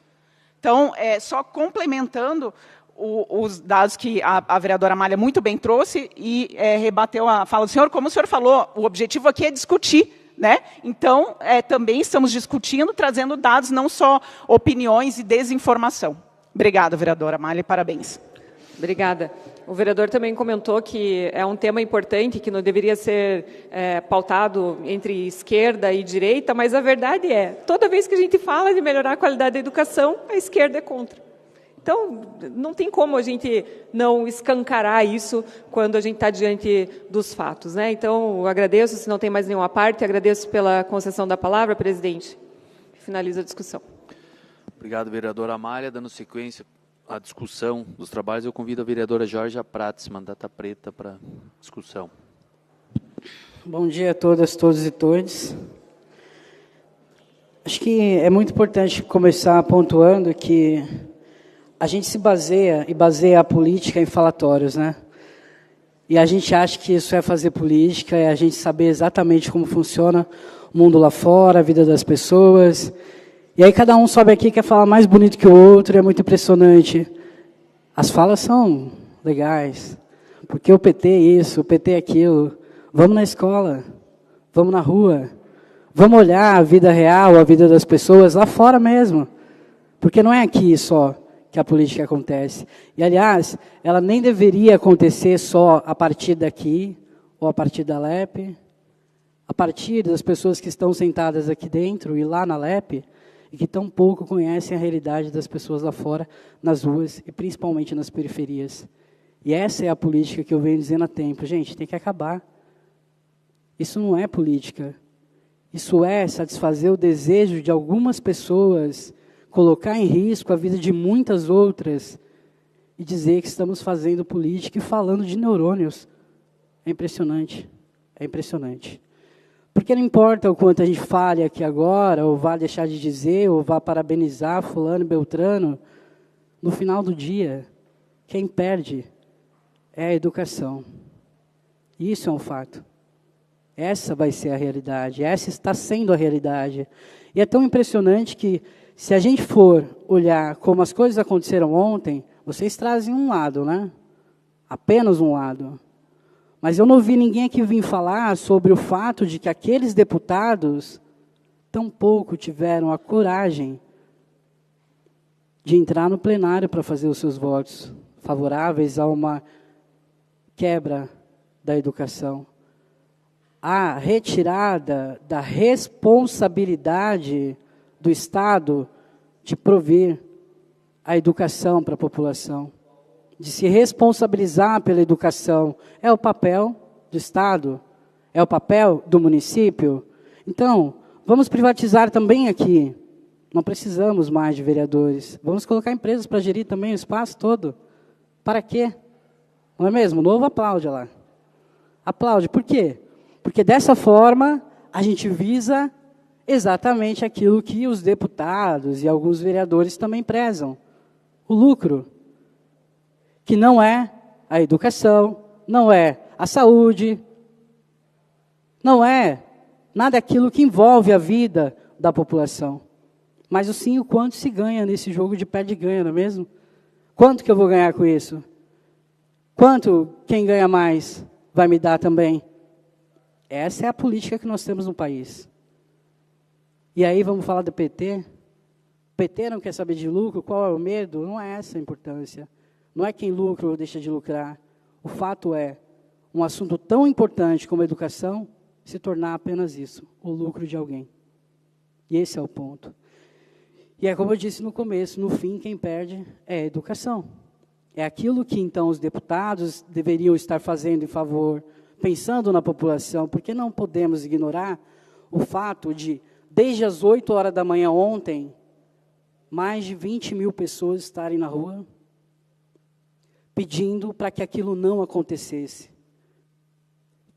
Então, só complementando os dados que a vereadora Amália muito bem trouxe e rebateu a fala do senhor, como o senhor falou, o objetivo aqui é discutir, né? Então, também estamos discutindo, trazendo dados, não só opiniões e desinformação. Obrigada, vereadora Amália, e parabéns. Obrigada. O vereador também comentou que é um tema importante, que não deveria ser pautado entre esquerda e direita, mas a verdade é, toda vez que a gente fala de melhorar a qualidade da educação, a esquerda é contra. Então, não tem como a gente não escancarar isso quando a gente está diante dos fatos, né? Então, eu agradeço, se não tem mais nenhuma parte, agradeço pela concessão da palavra, presidente. Finalizo a discussão. Obrigado, vereadora Amália. Dando sequência à discussão dos trabalhos, eu convido a vereadora Georgia Prates, mandata preta, para discussão. Bom dia a todas, todos e todos. Acho que é muito importante começar pontuando que a gente se baseia a política em falatórios, né? E a gente acha que isso é fazer política, é a gente saber exatamente como funciona o mundo lá fora, a vida das pessoas. E aí cada um sobe aqui e quer falar mais bonito que o outro, e é muito impressionante. As falas são legais, porque o PT é isso, o PT é aquilo. Vamos na escola, vamos na rua, vamos olhar a vida real, a vida das pessoas lá fora mesmo. Porque não é aqui só que a política acontece. E, aliás, ela nem deveria acontecer só a partir daqui, ou a partir da LEP, a partir das pessoas que estão sentadas aqui dentro e lá na LEP, e que tão pouco conhecem a realidade das pessoas lá fora, nas ruas e principalmente nas periferias. E essa é a política que eu venho dizendo há tempo. Gente, tem que acabar. Isso não é política. Isso é satisfazer o desejo de algumas pessoas, colocar em risco a vida de muitas outras e dizer que estamos fazendo política e falando de neurônios. É impressionante. É impressionante. Porque não importa o quanto a gente fale aqui agora, ou vá deixar de dizer, ou vá parabenizar fulano e beltrano, no final do dia, quem perde é a educação. Isso é um fato. Essa vai ser a realidade, essa está sendo a realidade. E é tão impressionante que, se a gente for olhar como as coisas aconteceram ontem, vocês trazem um lado, né? Apenas um lado. Mas eu não ouvi ninguém aqui vir falar sobre o fato de que aqueles deputados tampouco tiveram a coragem de entrar no plenário para fazer os seus votos favoráveis a uma quebra da educação. A retirada da responsabilidade do Estado de prover a educação para a população, de se responsabilizar pela educação. É o papel do Estado, é o papel do município. Então, vamos privatizar também aqui. Não precisamos mais de vereadores. Vamos colocar empresas para gerir também o espaço todo. Para quê? Não é mesmo? O Novo aplaude lá. Aplaude. Por quê? Porque dessa forma a gente visa exatamente aquilo que os deputados e alguns vereadores também prezam. O lucro. Que não é a educação, não é a saúde, não é nada aquilo que envolve a vida da população. Mas sim o quanto se ganha nesse jogo de perde-ganha, não é mesmo? Quanto que eu vou ganhar com isso? Quanto quem ganha mais vai me dar também? Essa é a política que nós temos no país. E aí vamos falar do PT? O PT não quer saber de lucro? Qual é o medo? Não é essa a importância. Não é quem lucra ou deixa de lucrar. O fato é, um assunto tão importante como a educação, se tornar apenas isso, o lucro de alguém. E esse é o ponto. E é como eu disse no começo, no fim, quem perde é a educação. É aquilo que, então, os deputados deveriam estar fazendo em favor, pensando na população, porque não podemos ignorar o fato de, desde as 8 horas da manhã ontem, mais de 20 mil pessoas estarem na rua pedindo para que aquilo não acontecesse.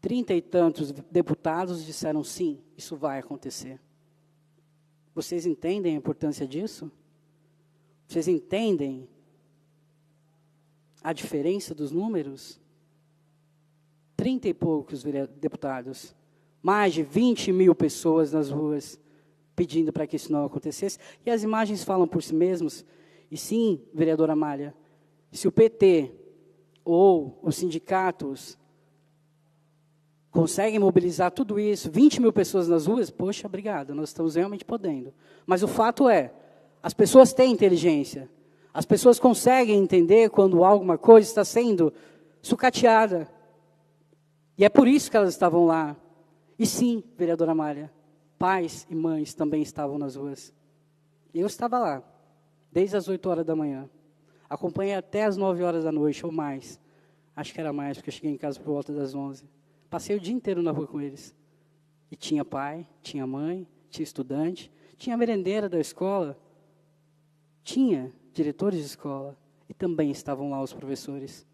30 e tantos deputados disseram sim, isso vai acontecer. Vocês entendem a importância disso? Vocês entendem a diferença dos números? 30 e poucos deputados, mais de 20 mil pessoas nas ruas pedindo para que isso não acontecesse. E as imagens falam por si mesmas. E sim, vereadora Amália, se o PT ou os sindicatos conseguem mobilizar tudo isso, 20 mil pessoas nas ruas, poxa, obrigado, nós estamos realmente podendo. Mas o fato é, as pessoas têm inteligência, as pessoas conseguem entender quando alguma coisa está sendo sucateada. E é por isso que elas estavam lá. E sim, vereadora Amália, pais e mães também estavam nas ruas. Eu estava lá, desde as 8 horas da manhã. Acompanhei até as 9 horas da noite, ou mais. Acho que era mais, porque eu cheguei em casa por volta das 11. Passei o dia inteiro na rua com eles. E tinha pai, tinha mãe, tinha estudante, tinha merendeira da escola, tinha diretores de escola, e também estavam lá os professores.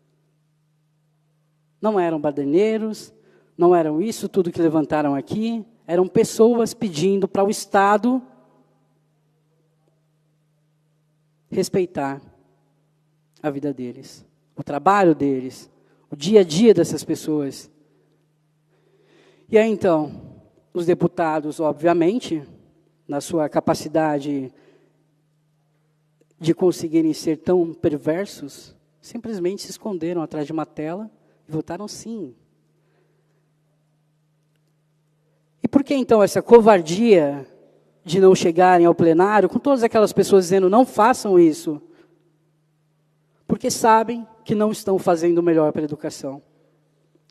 Não eram baderneiros, não eram isso tudo que levantaram aqui, eram pessoas pedindo para o Estado respeitar a vida deles, o trabalho deles, o dia a dia dessas pessoas. E aí, então, os deputados, obviamente, na sua capacidade de conseguirem ser tão perversos, simplesmente se esconderam atrás de uma tela e votaram sim. E por que, então, essa covardia de não chegarem ao plenário, com todas aquelas pessoas dizendo, não façam isso? Porque sabem que não estão fazendo o melhor para a educação.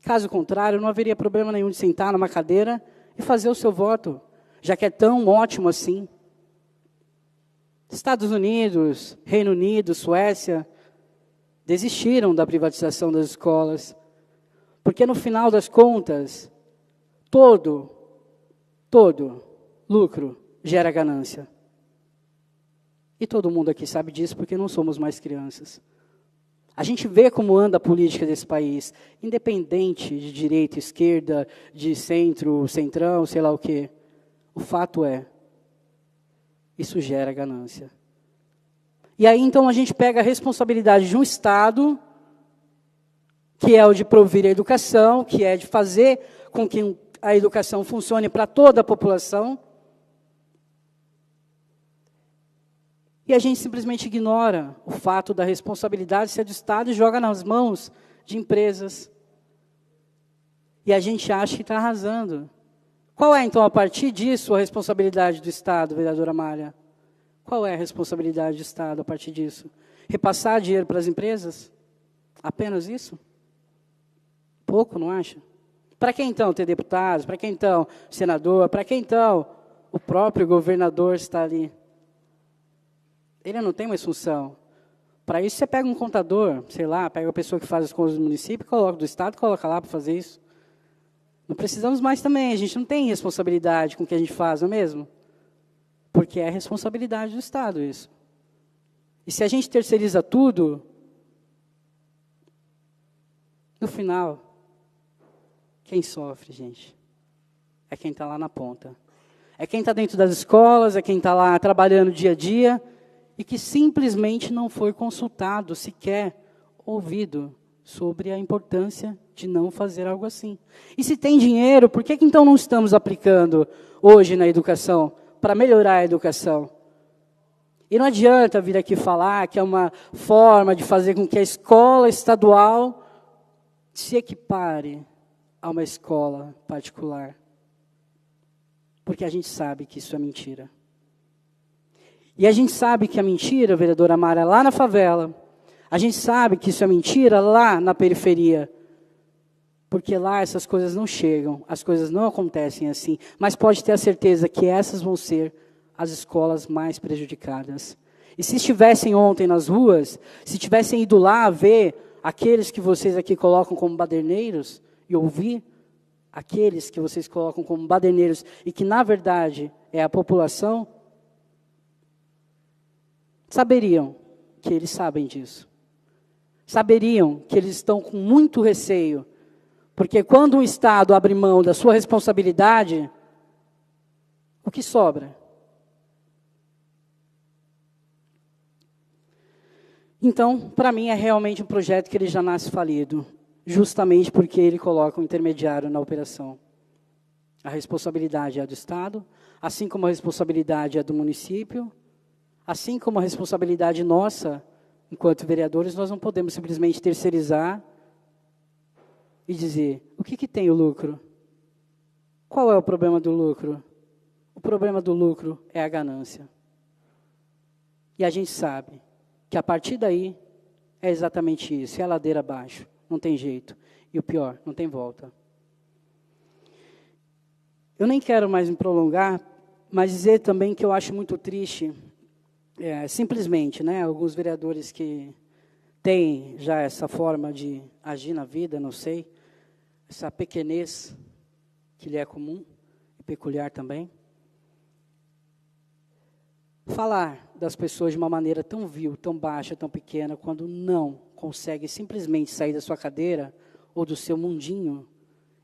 Caso contrário, não haveria problema nenhum de sentar numa cadeira e fazer o seu voto, já que é tão ótimo assim. Estados Unidos, Reino Unido, Suécia, desistiram da privatização das escolas, porque no final das contas, todo lucro gera ganância. E todo mundo aqui sabe disso, porque não somos mais crianças. A gente vê como anda a política desse país, independente de direita, esquerda, de centro, centrão, sei lá o quê. O fato é, isso gera ganância. E aí, então, a gente pega a responsabilidade de um Estado, que é o de prover a educação, que é de fazer com que a educação funcione para toda a população, e a gente simplesmente ignora o fato da responsabilidade ser do Estado e joga nas mãos de empresas. E a gente acha que está arrasando. Qual é, então, a partir disso, a responsabilidade do Estado, vereadora Amália? Qual é a responsabilidade do Estado a partir disso? Repassar dinheiro para as empresas? Apenas isso? Pouco, não acha? Para que, então, ter deputados? Para que, então, senador? Para que, então, o próprio governador está ali? Ele não tem mais função. Para isso, você pega um contador, sei lá, pega a pessoa que faz as contas do município, coloca do Estado, coloca lá para fazer isso. Não precisamos mais também, a gente não tem responsabilidade com o que a gente faz, não é mesmo? Porque é responsabilidade do Estado isso. E se a gente terceiriza tudo, no final, quem sofre, gente? É quem está lá na ponta. É quem está dentro das escolas, é quem está lá trabalhando dia a dia, e que simplesmente não foi consultado, sequer ouvido, sobre a importância de não fazer algo assim. E se tem dinheiro, por que então não estamos aplicando hoje na educação, para melhorar a educação? E não adianta vir aqui falar que é uma forma de fazer com que a escola estadual se equipare a uma escola particular. Porque a gente sabe que isso é mentira. E a gente sabe que a mentira, vereadora Amália, é lá na favela. A gente sabe que isso é mentira lá na periferia. Porque lá essas coisas não chegam, as coisas não acontecem assim. Mas pode ter a certeza que essas vão ser as escolas mais prejudicadas. E se estivessem ontem nas ruas, se tivessem ido lá ver aqueles que vocês aqui colocam como baderneiros, e ouvir aqueles que vocês colocam como baderneiros, e que na verdade é a população, saberiam que eles sabem disso. Saberiam que eles estão com muito receio, porque quando o Estado abre mão da sua responsabilidade, o que sobra? Então, para mim, é realmente um projeto que ele já nasce falido, justamente porque ele coloca um intermediário na operação. A responsabilidade é do Estado, assim como a responsabilidade é do município, assim como a responsabilidade nossa, enquanto vereadores, nós não podemos simplesmente terceirizar e dizer, o que tem o lucro? Qual é o problema do lucro? O problema do lucro é a ganância. E a gente sabe que a partir daí é exatamente isso, é a ladeira abaixo, não tem jeito. E o pior, não tem volta. Eu nem quero mais me prolongar, mas dizer também que eu acho muito triste, simplesmente, alguns vereadores que têm já essa forma de agir na vida, não sei, essa pequenez que lhe é comum e peculiar também, falar das pessoas de uma maneira tão vil, tão baixa, tão pequena, quando não consegue simplesmente sair da sua cadeira ou do seu mundinho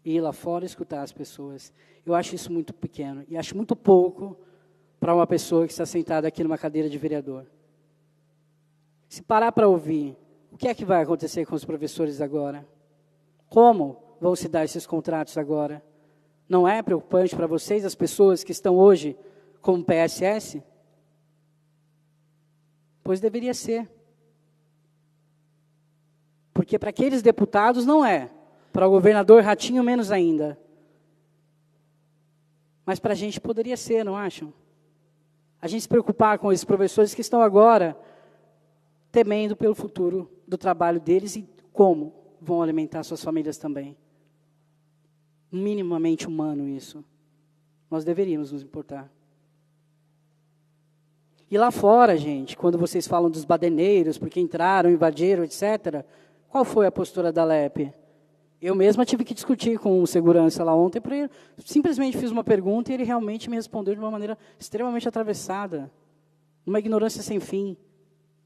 e ir lá fora e escutar as pessoas. Eu acho isso muito pequeno e acho muito pouco para uma pessoa que está sentada aqui numa cadeira de vereador. Se parar para ouvir, o que é que vai acontecer com os professores agora? Como vão se dar esses contratos agora? Não é preocupante para vocês, as pessoas que estão hoje como PSS? Pois deveria ser. Porque para aqueles deputados não é. Para o governador Ratinho, menos ainda. Mas para a gente poderia ser, não acham? A gente se preocupar com esses professores que estão agora temendo pelo futuro do trabalho deles e como vão alimentar suas famílias também. Minimamente humano isso. Nós deveríamos nos importar. E lá fora, gente, quando vocês falam dos badeneiros, porque entraram, invadiram, etc., qual foi a postura da LEP? Eu mesma tive que discutir com o segurança lá ontem, porque simplesmente fiz uma pergunta e ele realmente me respondeu de uma maneira extremamente atravessada, uma ignorância sem fim.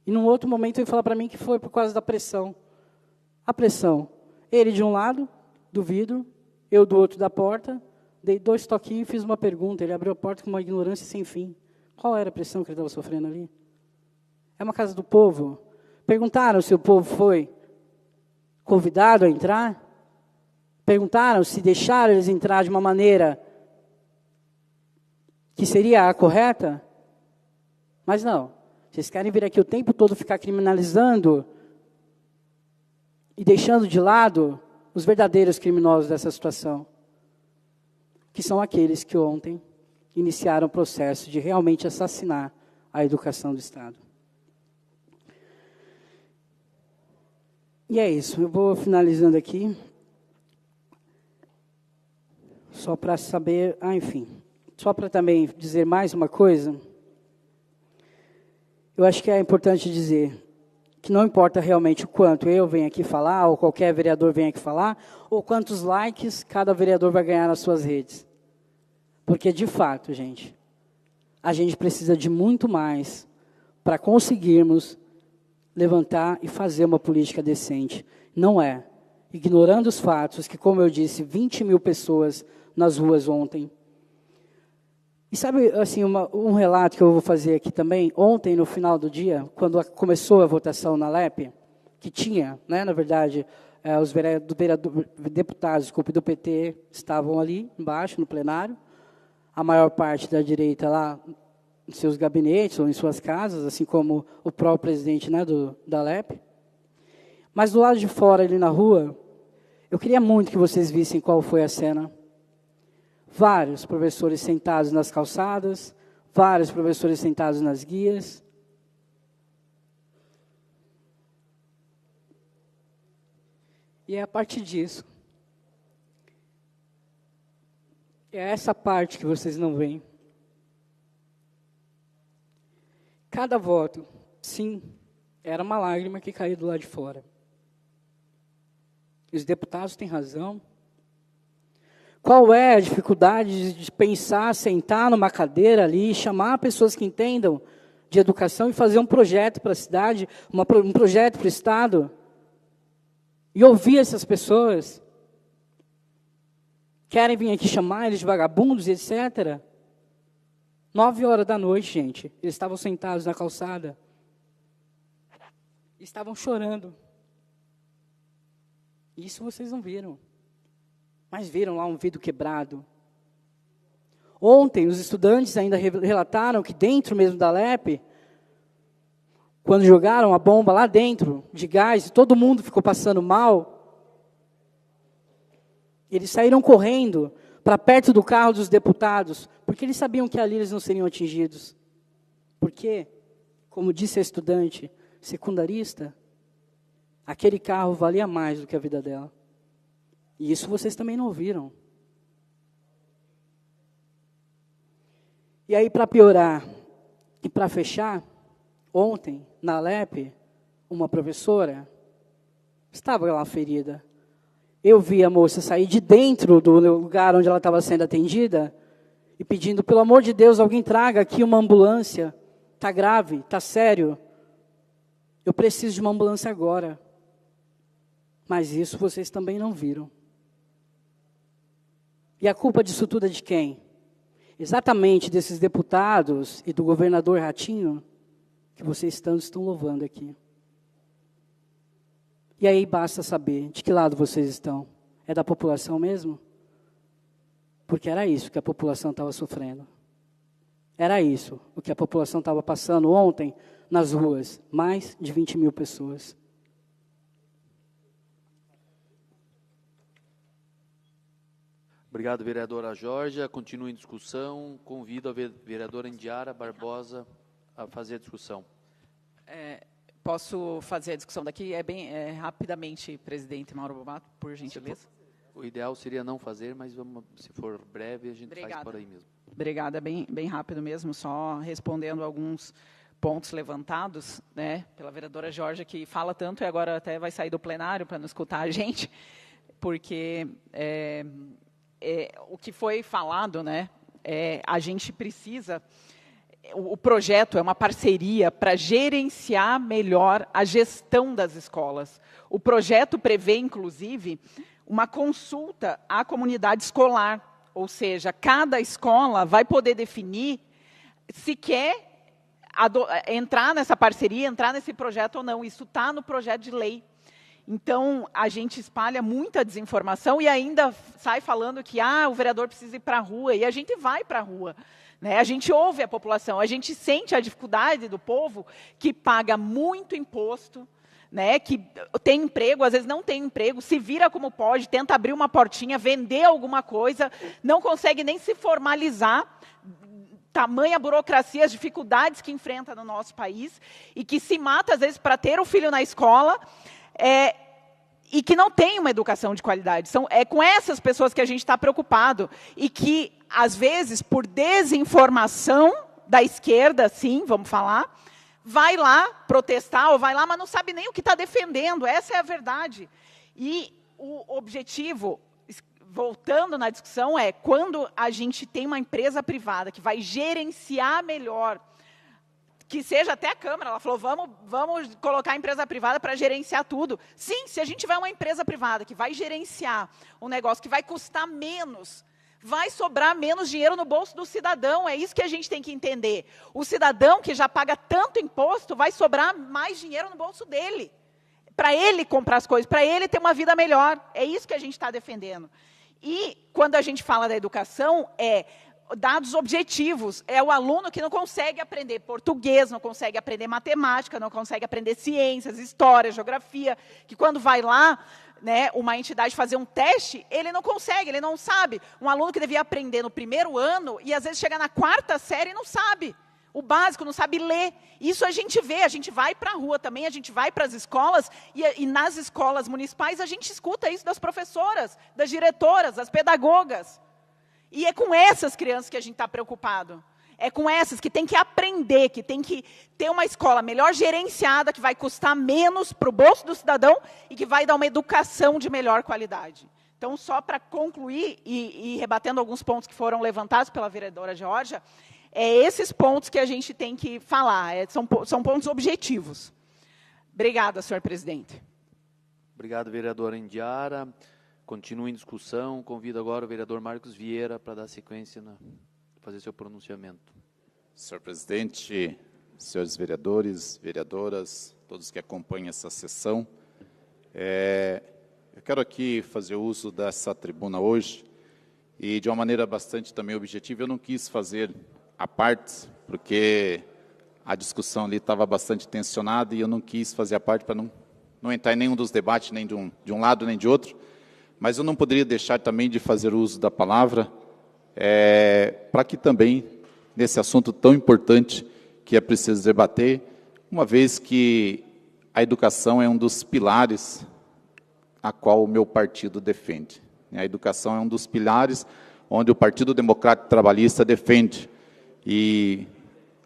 E num outro momento ele falou para mim que foi por causa da pressão. A pressão. Ele de um lado, do vidro, eu do outro da porta, dei 2 toquinhos e fiz uma pergunta. Ele abriu a porta com uma ignorância sem fim. Qual era a pressão que ele estava sofrendo ali? É uma casa do povo. Perguntaram se o povo foi convidado a entrar? Perguntaram se deixaram eles entrar de uma maneira que seria a correta? Mas não. Vocês querem vir aqui o tempo todo ficar criminalizando e deixando de lado os verdadeiros criminosos dessa situação, que são aqueles que ontem iniciaram o processo de realmente assassinar a educação do Estado. E é isso, eu vou finalizando aqui, só para saber, só para também dizer mais uma coisa, eu acho que é importante dizer que não importa realmente o quanto eu venho aqui falar, ou qualquer vereador venha aqui falar, ou quantos likes cada vereador vai ganhar nas suas redes. Porque, de fato, gente, a gente precisa de muito mais para conseguirmos levantar e fazer uma política decente. Não é ignorando os fatos que, como eu disse, 20 mil pessoas nas ruas ontem. E sabe, assim, um relato que eu vou fazer aqui também, ontem, no final do dia, quando começou a votação na LEP, que tinha, na verdade, os deputados do PT estavam ali embaixo, no plenário, a maior parte da direita lá em seus gabinetes ou em suas casas, assim como o próprio presidente da LEP. Mas do lado de fora, ali na rua, eu queria muito que vocês vissem qual foi a cena. Vários professores sentados nas calçadas, vários professores sentados nas guias. E é a partir disso, é essa parte que vocês não veem. Cada voto, sim, era uma lágrima que caía do lado de fora. Os deputados têm razão. Qual é a dificuldade de pensar, sentar numa cadeira ali, chamar pessoas que entendam de educação e fazer um projeto para a cidade, um projeto para o Estado, e ouvir essas pessoas. Querem vir aqui chamar eles de vagabundos, etc. 9h da noite, gente, eles estavam sentados na calçada, estavam chorando. Isso vocês não viram, mas viram lá um vidro quebrado. Ontem, os estudantes ainda relataram que dentro mesmo da LEP, quando jogaram a bomba lá dentro, de gás, e todo mundo ficou passando mal, eles saíram correndo para perto do carro dos deputados, porque eles sabiam que ali eles não seriam atingidos. Porque, como disse a estudante secundarista, aquele carro valia mais do que a vida dela. E isso vocês também não ouviram. E aí, para piorar e para fechar, ontem, na LEP, uma professora estava lá ferida. Eu vi a moça sair de dentro do lugar onde ela estava sendo atendida e pedindo, pelo amor de Deus, alguém traga aqui uma ambulância. Está grave, está sério. Eu preciso de uma ambulância agora. Mas isso vocês também não viram. E a culpa disso tudo é de quem? Exatamente desses deputados e do governador Ratinho, que vocês tanto estão louvando aqui. E aí basta saber de que lado vocês estão. É da população mesmo? Porque era isso que a população estava sofrendo. Era isso o que a população estava passando ontem nas ruas. Mais de 20.000 pessoas. Obrigado, vereadora Georgia. Continua em discussão. Convido a vereadora Indiara Barbosa a fazer a discussão. Posso fazer a discussão daqui? Rapidamente, presidente Mauro Bobato, por gentileza. O ideal seria não fazer, mas vamos, se for breve, a gente faz por aí mesmo. Obrigada, bem rápido mesmo, só respondendo alguns pontos levantados, né, pela vereadora Georgia, que fala tanto e agora até vai sair do plenário para não escutar a gente, porque o que foi falado, né, a gente precisa... O projeto é uma parceria para gerenciar melhor a gestão das escolas. O projeto prevê, inclusive, uma consulta à comunidade escolar, ou seja, cada escola vai poder definir se quer entrar nessa parceria, entrar nesse projeto ou não. Isso está no projeto de lei. Então, a gente espalha muita desinformação e ainda sai falando que o vereador precisa ir para a rua, e a gente vai para a rua. Né? A gente ouve a população, a gente sente a dificuldade do povo que paga muito imposto, né? Que tem emprego, às vezes não tem emprego, se vira como pode, tenta abrir uma portinha, vender alguma coisa, não consegue nem se formalizar, tamanha burocracia, as dificuldades que enfrenta no nosso país, e que se mata, às vezes, para ter o filho na escola, e que não tem uma educação de qualidade. É com essas pessoas que a gente está preocupado, e que, às vezes, por desinformação da esquerda, sim, vamos falar, vai lá protestar, ou vai lá, mas não sabe nem o que está defendendo. Essa é a verdade. E o objetivo, voltando na discussão, é quando a gente tem uma empresa privada que vai gerenciar melhor, que seja até a Câmara, ela falou, vamos colocar a empresa privada para gerenciar tudo. Sim, se a gente tiver uma empresa privada que vai gerenciar um negócio que vai custar menos, vai sobrar menos dinheiro no bolso do cidadão. É isso que a gente tem que entender. O cidadão que já paga tanto imposto, vai sobrar mais dinheiro no bolso dele, para ele comprar as coisas, para ele ter uma vida melhor. É isso que a gente está defendendo. E, quando a gente fala da educação, dados objetivos. É o aluno que não consegue aprender português, não consegue aprender matemática, não consegue aprender ciências, história, geografia, que quando vai lá, né, uma entidade fazer um teste, ele não consegue, ele não sabe. Um aluno que devia aprender no primeiro ano, e às vezes chega na 4ª série e não sabe. O básico, não sabe ler. Isso a gente vê, a gente vai para a rua também, a gente vai para as escolas, e nas escolas municipais a gente escuta isso das professoras, das diretoras, das pedagogas. E é com essas crianças que a gente está preocupado. É com essas que tem que aprender, que tem que ter uma escola melhor gerenciada, que vai custar menos para o bolso do cidadão e que vai dar uma educação de melhor qualidade. Então, só para concluir, e rebatendo alguns pontos que foram levantados pela vereadora Georgia, É esses pontos que a gente tem que falar, são pontos objetivos. Obrigada, senhor presidente. Obrigado, vereadora Indiara. Continua em discussão. Convido agora o vereador Marcos Vieira para dar sequência, fazer seu pronunciamento. Senhor presidente, senhores vereadores, vereadoras, todos que acompanham essa sessão, eu quero aqui fazer uso dessa tribuna hoje e de uma maneira bastante também objetiva. Eu não quis fazer a parte, porque a discussão ali estava bastante tensionada e eu não quis fazer a parte para não entrar em nenhum dos debates, nem de um lado nem de outro, mas eu não poderia deixar também de fazer uso da palavra para que também, nesse assunto tão importante que é preciso debater, uma vez que a educação é um dos pilares a qual o meu partido defende. A educação é um dos pilares onde o Partido Democrático Trabalhista defende. E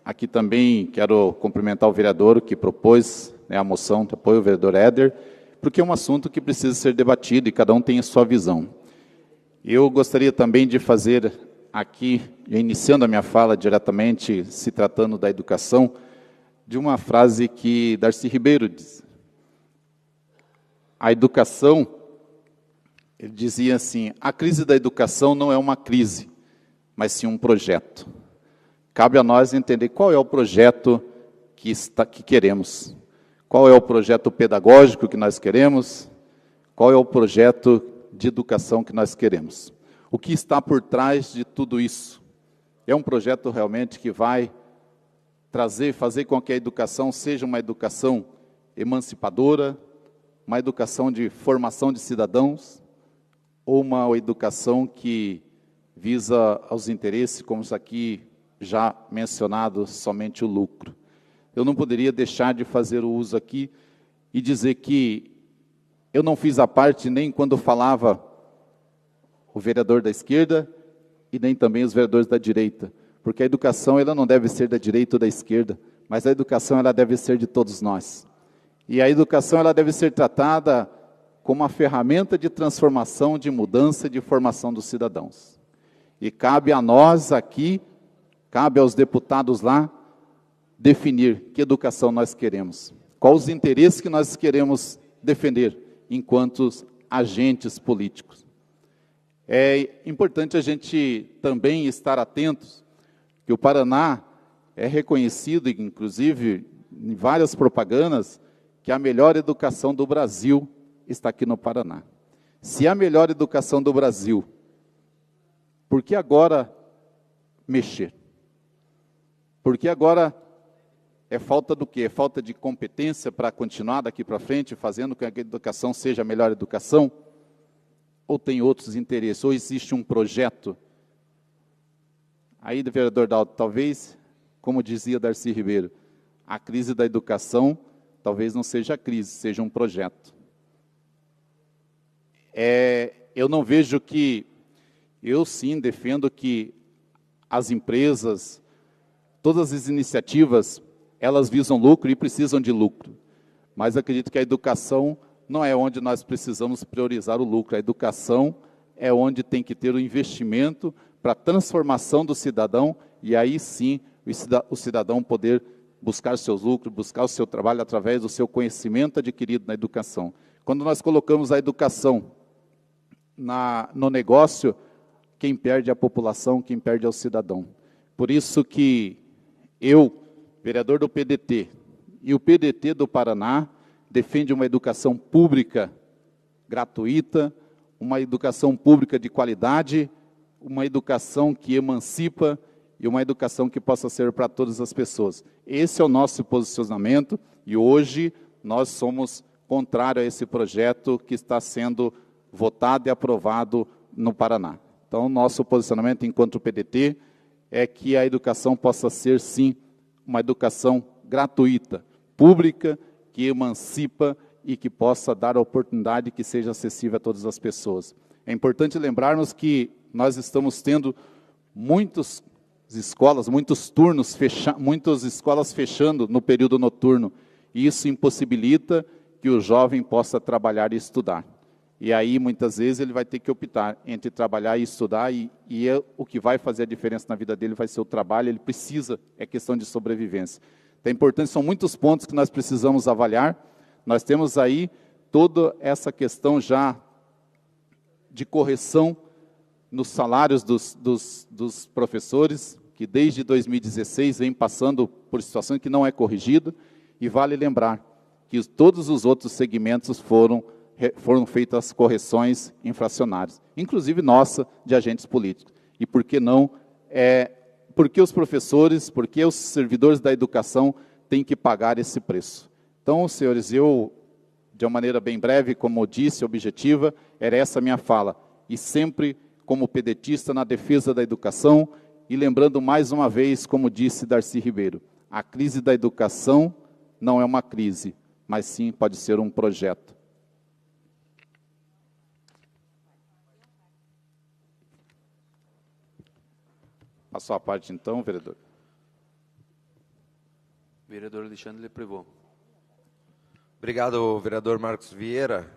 aqui também quero cumprimentar o vereador que propôs a moção de apoio, o vereador Éder, porque é um assunto que precisa ser debatido e cada um tem a sua visão. Eu gostaria também de fazer aqui, iniciando a minha fala diretamente, se tratando da educação, de uma frase que Darcy Ribeiro diz. A educação, ele dizia assim, a crise da educação não é uma crise, mas sim um projeto. Cabe a nós entender qual é o projeto que queremos, qual é o projeto pedagógico que nós queremos, qual é o projeto de educação que nós queremos. O que está por trás de tudo isso? É um projeto realmente que vai fazer com que a educação seja uma educação emancipadora, uma educação de formação de cidadãos, ou uma educação que visa aos interesses, como isso aqui já mencionado, somente o lucro. Eu não poderia deixar de fazer o uso aqui e dizer que eu não fiz a parte nem quando falava o vereador da esquerda e nem também os vereadores da direita, porque a educação ela não deve ser da direita ou da esquerda, mas a educação ela deve ser de todos nós. E a educação ela deve ser tratada como uma ferramenta de transformação, de mudança, de formação dos cidadãos. E cabe a nós aqui, cabe aos deputados lá, definir que educação nós queremos, quais os interesses que nós queremos defender enquanto agentes políticos. É importante a gente também estar atentos que o Paraná é reconhecido, inclusive em várias propagandas, que a melhor educação do Brasil está aqui no Paraná. Se é a melhor educação do Brasil, por que agora mexer? Porque agora é falta do quê? É falta de competência para continuar daqui para frente, fazendo com que a educação seja a melhor educação? Ou tem outros interesses? Ou existe um projeto? Aí, vereador Dalto, talvez, como dizia Darcy Ribeiro, a crise da educação talvez não seja a crise, seja um projeto. Eu não vejo que, eu sim defendo que as empresas, todas as iniciativas, elas visam lucro e precisam de lucro. Mas acredito que a educação não é onde nós precisamos priorizar o lucro. A educação é onde tem que ter o investimento para a transformação do cidadão e aí sim o cidadão poder buscar seus lucros, buscar o seu trabalho através do seu conhecimento adquirido na educação. Quando nós colocamos a educação no negócio, quem perde é a população, quem perde é o cidadão. Por isso que eu, vereador do PDT, e o PDT do Paraná, defende uma educação pública gratuita, uma educação pública de qualidade, uma educação que emancipa e uma educação que possa ser para todas as pessoas. Esse é o nosso posicionamento e hoje nós somos contrários a esse projeto que está sendo votado e aprovado no Paraná. Então, nosso posicionamento enquanto PDT é que a educação possa ser, sim, uma educação gratuita, pública, que emancipa e que possa dar a oportunidade que seja acessível a todas as pessoas. É importante lembrarmos que nós estamos tendo muitas escolas, muitos turnos, muitas escolas fechando no período noturno, e isso impossibilita que o jovem possa trabalhar e estudar. E aí, muitas vezes, ele vai ter que optar entre trabalhar e estudar, o que vai fazer a diferença na vida dele vai ser o trabalho, ele precisa, é questão de sobrevivência. Então, é importante, são muitos pontos que nós precisamos avaliar. Nós temos aí toda essa questão já de correção nos salários dos professores, que desde 2016 vem passando por situação que não é corrigida, e vale lembrar que todos os outros segmentos foram feitas correções inflacionárias, inclusive nossa, de agentes políticos. E por que não? Por que os professores, por que os servidores da educação têm que pagar esse preço? Então, senhores, eu, de uma maneira bem breve, como disse, objetiva, era essa a minha fala. E sempre, como pedetista, na defesa da educação, e lembrando mais uma vez, como disse Darcy Ribeiro, a crise da educação não é uma crise, mas sim pode ser um projeto. Passou a parte então, vereador. Vereador Alexandre Leprevot. Obrigado, vereador Marcos Vieira.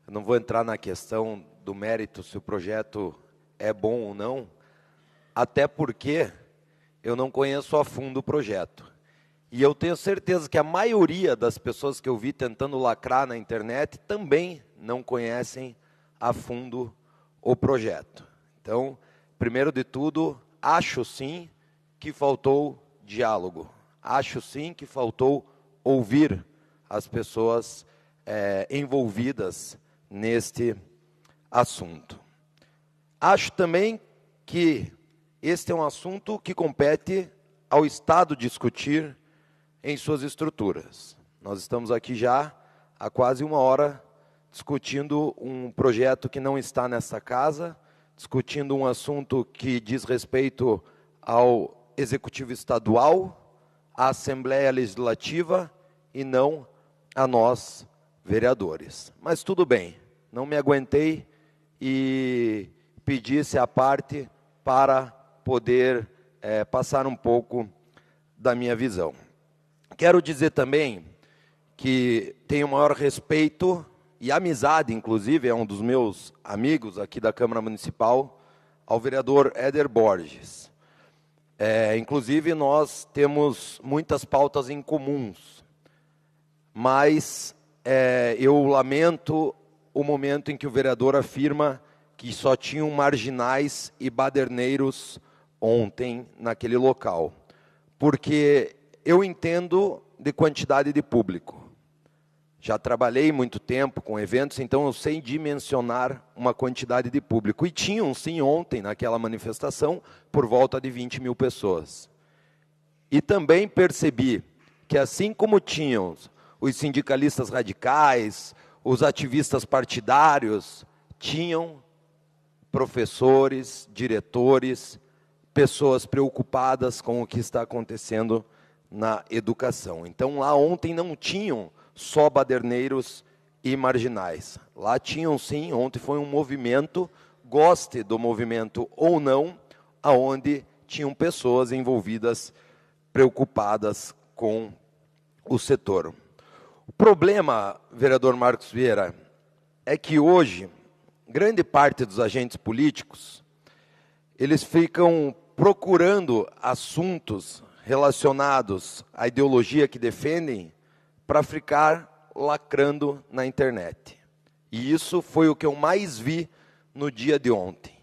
Eu não vou entrar na questão do mérito, se o projeto é bom ou não, até porque eu não conheço a fundo o projeto. E eu tenho certeza que a maioria das pessoas que eu vi tentando lacrar na internet também não conhecem a fundo o projeto. Então, primeiro de tudo, acho sim que faltou diálogo. Acho sim que faltou ouvir as pessoas envolvidas neste assunto. Acho também que este é um assunto que compete ao Estado discutir em suas estruturas. Nós estamos aqui já há quase 1 hora discutindo um projeto que não está nessa casa, discutindo um assunto que diz respeito ao Executivo Estadual, à Assembleia Legislativa e não a nós, vereadores. Mas tudo bem, não me aguentei e pedi essa parte para poder passar um pouco da minha visão. Quero dizer também que tenho o maior respeito e amizade, inclusive, é um dos meus amigos aqui da Câmara Municipal, ao vereador Éder Borges. Inclusive, nós temos muitas pautas em comuns, mas eu lamento o momento em que o vereador afirma que só tinham marginais e baderneiros ontem naquele local, porque eu entendo de quantidade de público. Já trabalhei muito tempo com eventos, então eu sei dimensionar uma quantidade de público. E tinham, sim, ontem, naquela manifestação, por volta de 20 mil pessoas. E também percebi que, assim como tinham os sindicalistas radicais, os ativistas partidários, tinham professores, diretores, pessoas preocupadas com o que está acontecendo na educação. Então, lá ontem não tinham só baderneiros e marginais. Lá tinham sim, ontem foi um movimento, goste do movimento ou não, aonde tinham pessoas envolvidas, preocupadas com o setor. O problema, vereador Marcos Vieira, é que hoje, grande parte dos agentes políticos, eles ficam procurando assuntos relacionados à ideologia que defendem para ficar lacrando na internet. E isso foi o que eu mais vi no dia de ontem.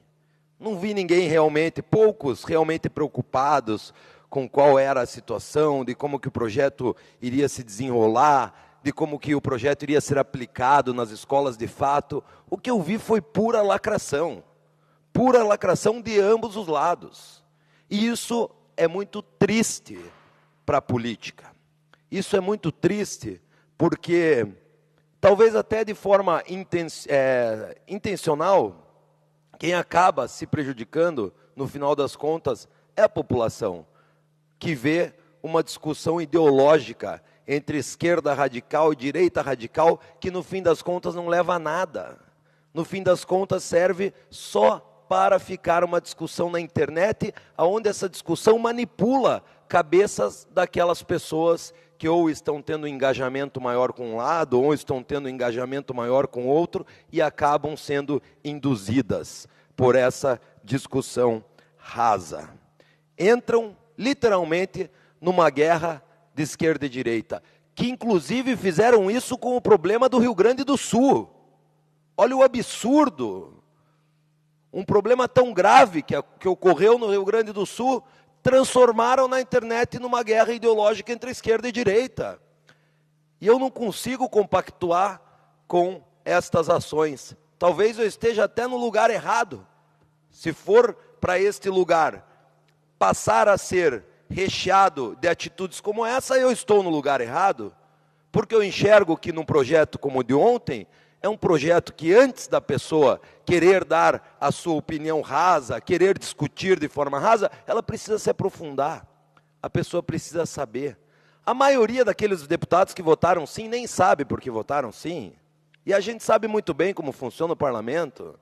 Não vi ninguém realmente, poucos realmente preocupados com qual era a situação, de como que o projeto iria se desenrolar, de como que o projeto iria ser aplicado nas escolas de fato. O que eu vi foi pura lacração de ambos os lados. E isso é muito triste para a política. Isso é muito triste porque, talvez até de forma intencional, quem acaba se prejudicando, no final das contas, é a população, que vê uma discussão ideológica entre esquerda radical e direita radical, que no fim das contas não leva a nada. No fim das contas serve só para ficar uma discussão na internet, onde essa discussão manipula cabeças daquelas pessoas que ou estão tendo um engajamento maior com um lado, ou estão tendo um engajamento maior com o outro, e acabam sendo induzidas por essa discussão rasa. Entram, literalmente, numa guerra de esquerda e direita, que inclusive fizeram isso com o problema do Rio Grande do Sul. Olha o absurdo. Um problema tão grave que ocorreu no Rio Grande do Sul, transformaram na internet numa guerra ideológica entre esquerda e direita. E eu não consigo compactuar com estas ações. Talvez eu esteja até no lugar errado. Se for para este lugar passar a ser recheado de atitudes como essa, eu estou no lugar errado, porque eu enxergo que num projeto como o de ontem, é um projeto que antes da pessoa querer dar a sua opinião rasa, querer discutir de forma rasa, ela precisa se aprofundar, a pessoa precisa saber. A maioria daqueles deputados que votaram sim, nem sabe por que votaram sim, e a gente sabe muito bem como funciona o parlamento.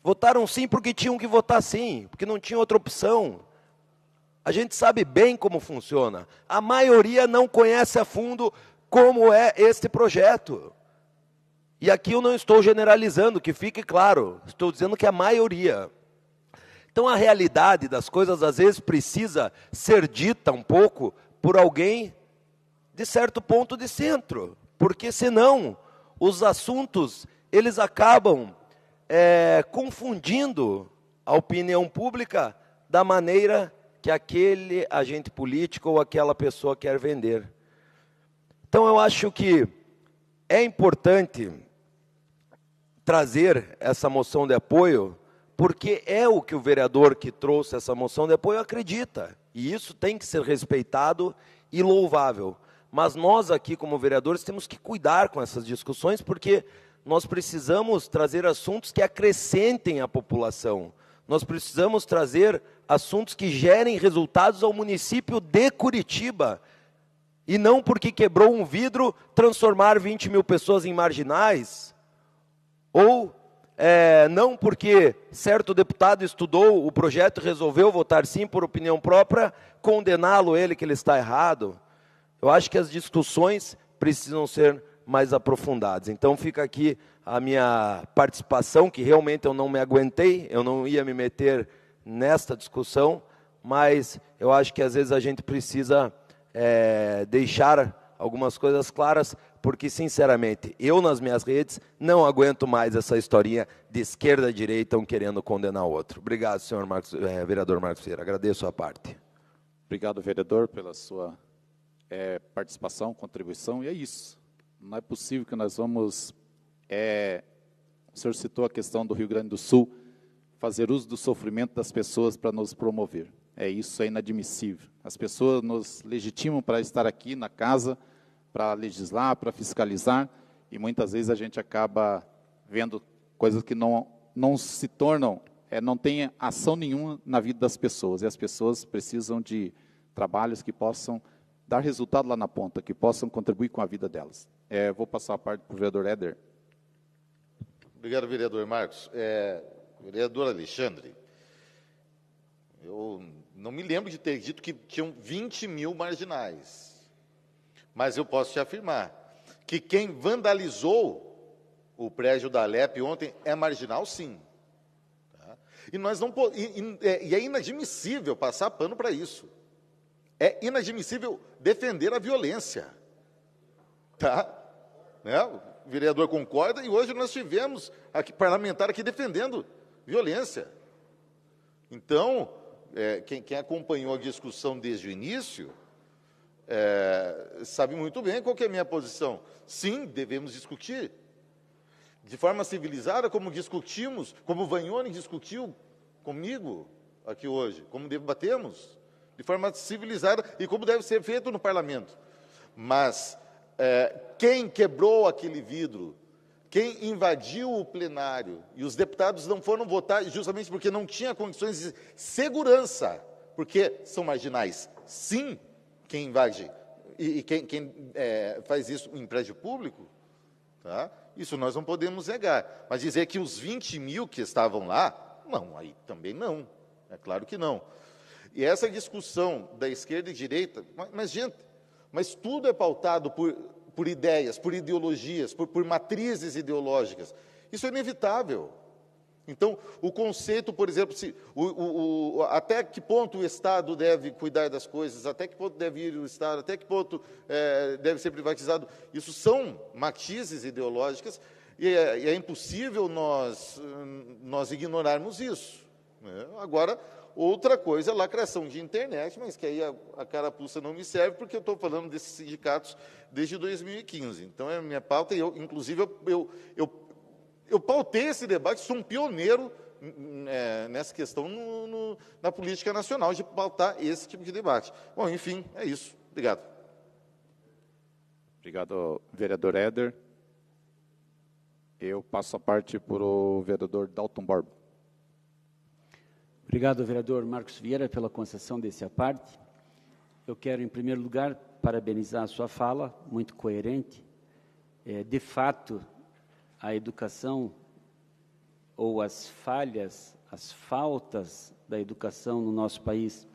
Votaram sim porque tinham que votar sim, porque não tinha outra opção. A gente sabe bem como funciona. A maioria não conhece a fundo como é este projeto. E aqui eu não estou generalizando, que fique claro. Estou dizendo que a maioria. Então a realidade das coisas às vezes precisa ser dita um pouco por alguém de certo ponto de centro. Porque senão os assuntos eles acabam confundindo a opinião pública da maneira que aquele agente político ou aquela pessoa quer vender. Então eu acho que é importante trazer essa moção de apoio, porque é o que o vereador que trouxe essa moção de apoio acredita, e isso tem que ser respeitado e louvável. Mas nós aqui como vereadores temos que cuidar com essas discussões, porque nós precisamos trazer assuntos que acrescentem a população. Nós precisamos trazer assuntos que gerem resultados ao município de Curitiba. E não porque quebrou um vidro, transformar 20 mil pessoas em marginais. Ou não porque certo deputado estudou o projeto e resolveu votar sim por opinião própria, condená-lo ele que ele está errado. Eu acho que as discussões precisam ser mais aprofundadas. Então fica aqui a minha participação, que realmente eu não me aguentei, eu não ia me meter nesta discussão, mas eu acho que às vezes a gente precisa deixar algumas coisas claras, porque sinceramente, eu nas minhas redes não aguento mais essa historinha de esquerda e direita um querendo condenar o outro. Obrigado, senhor vereador Marcos Vieira, agradeço a parte. Obrigado, vereador, pela sua participação, contribuição, e é isso. Não é possível que nós vamos, o senhor citou a questão do Rio Grande do Sul, fazer uso do sofrimento das pessoas para nos promover. Isso é inadmissível. As pessoas nos legitimam para estar aqui na casa, para legislar, para fiscalizar, e muitas vezes a gente acaba vendo coisas que não se tornam, não tem ação nenhuma na vida das pessoas, e as pessoas precisam de trabalhos que possam dar resultado lá na ponta, que possam contribuir com a vida delas. Vou passar a parte para o vereador Éder. Obrigado, vereador Marcos. Vereador Alexandre, eu não me lembro de ter dito que tinham 20 mil marginais, mas eu posso te afirmar que quem vandalizou o prédio da Alep ontem é marginal, sim. Tá? E nós não e é inadmissível passar pano para isso. É inadmissível defender a violência. Tá? O vereador concorda, e hoje nós tivemos aqui, parlamentar aqui defendendo violência. Então, quem acompanhou a discussão desde o início, sabe muito bem qual que é a minha posição. Sim, devemos discutir. De forma civilizada, como discutimos, como o Vagnoni discutiu comigo aqui hoje, como debatemos, de forma civilizada e como deve ser feito no parlamento. Mas quem quebrou aquele vidro, quem invadiu o plenário, e os deputados não foram votar justamente porque não tinha condições de segurança, porque são marginais, sim, quem invade, e quem faz isso em prédio público, tá? Isso nós não podemos negar. Mas dizer que os 20 mil que estavam lá, não, aí também não, é claro que não. E essa discussão da esquerda e direita, mas gente, mas tudo é pautado por ideias, por ideologias, por matrizes ideológicas. Isso é inevitável. Então, o conceito, por exemplo, até que ponto o Estado deve cuidar das coisas, até que ponto deve ir o Estado, até que ponto deve ser privatizado, isso são matizes ideológicas e é impossível nós ignorarmos isso. Né? Agora, outra coisa é a lacração de internet, mas que aí a carapuça não me serve, porque eu estou falando desses sindicatos desde 2015. Então, é a minha pauta, e inclusive, eu pautei esse debate, sou um pioneiro nessa questão na política nacional, de pautar esse tipo de debate. Bom, enfim, é isso. Obrigado. Obrigado, vereador Éder. Eu passo a parte para o vereador Dalton Borba. Obrigado, vereador Marcos Vieira, pela concessão desse aparte. Eu quero, em primeiro lugar, parabenizar a sua fala, muito coerente. De fato, a educação ou as falhas, as faltas da educação no nosso país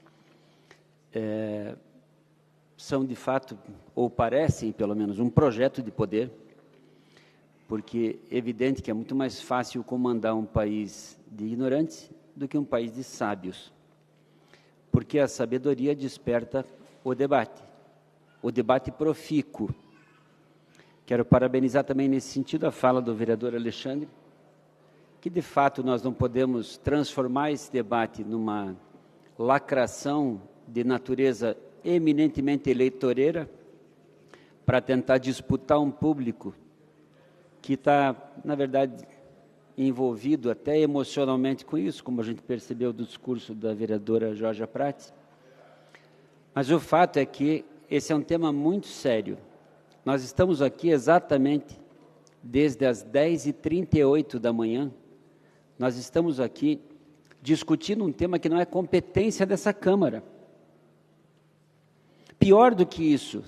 são, de fato, ou parecem, pelo menos, um projeto de poder, porque é evidente que é muito mais fácil comandar um país de ignorantes do que um país de sábios, porque a sabedoria desperta o debate profícuo. Quero parabenizar também nesse sentido a fala do vereador Alexandre, que de fato nós não podemos transformar esse debate numa lacração de natureza eminentemente eleitoreira para tentar disputar um público que está, na verdade, envolvido até emocionalmente com isso, como a gente percebeu do discurso da vereadora Georgia Prats. Mas o fato é que esse é um tema muito sério. Nós estamos aqui exatamente desde as 10h38 da manhã, nós estamos aqui discutindo um tema que não é competência dessa Câmara. Pior do que isso,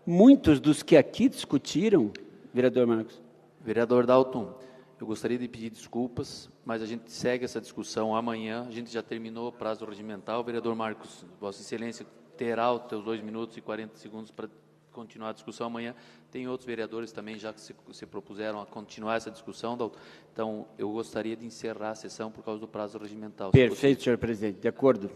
muitos dos que aqui discutiram, vereador Marcos. Vereador Dalton, eu gostaria de pedir desculpas, mas a gente segue essa discussão amanhã, a gente já terminou o prazo regimental. Vereador Marcos, Vossa Excelência terá os teus 2 minutos e 40 segundos para continuar a discussão amanhã. Tem outros vereadores também já que se propuseram a continuar essa discussão, Dalton. Então, eu gostaria de encerrar a sessão por causa do prazo regimental. Perfeito, senhor presidente, de acordo.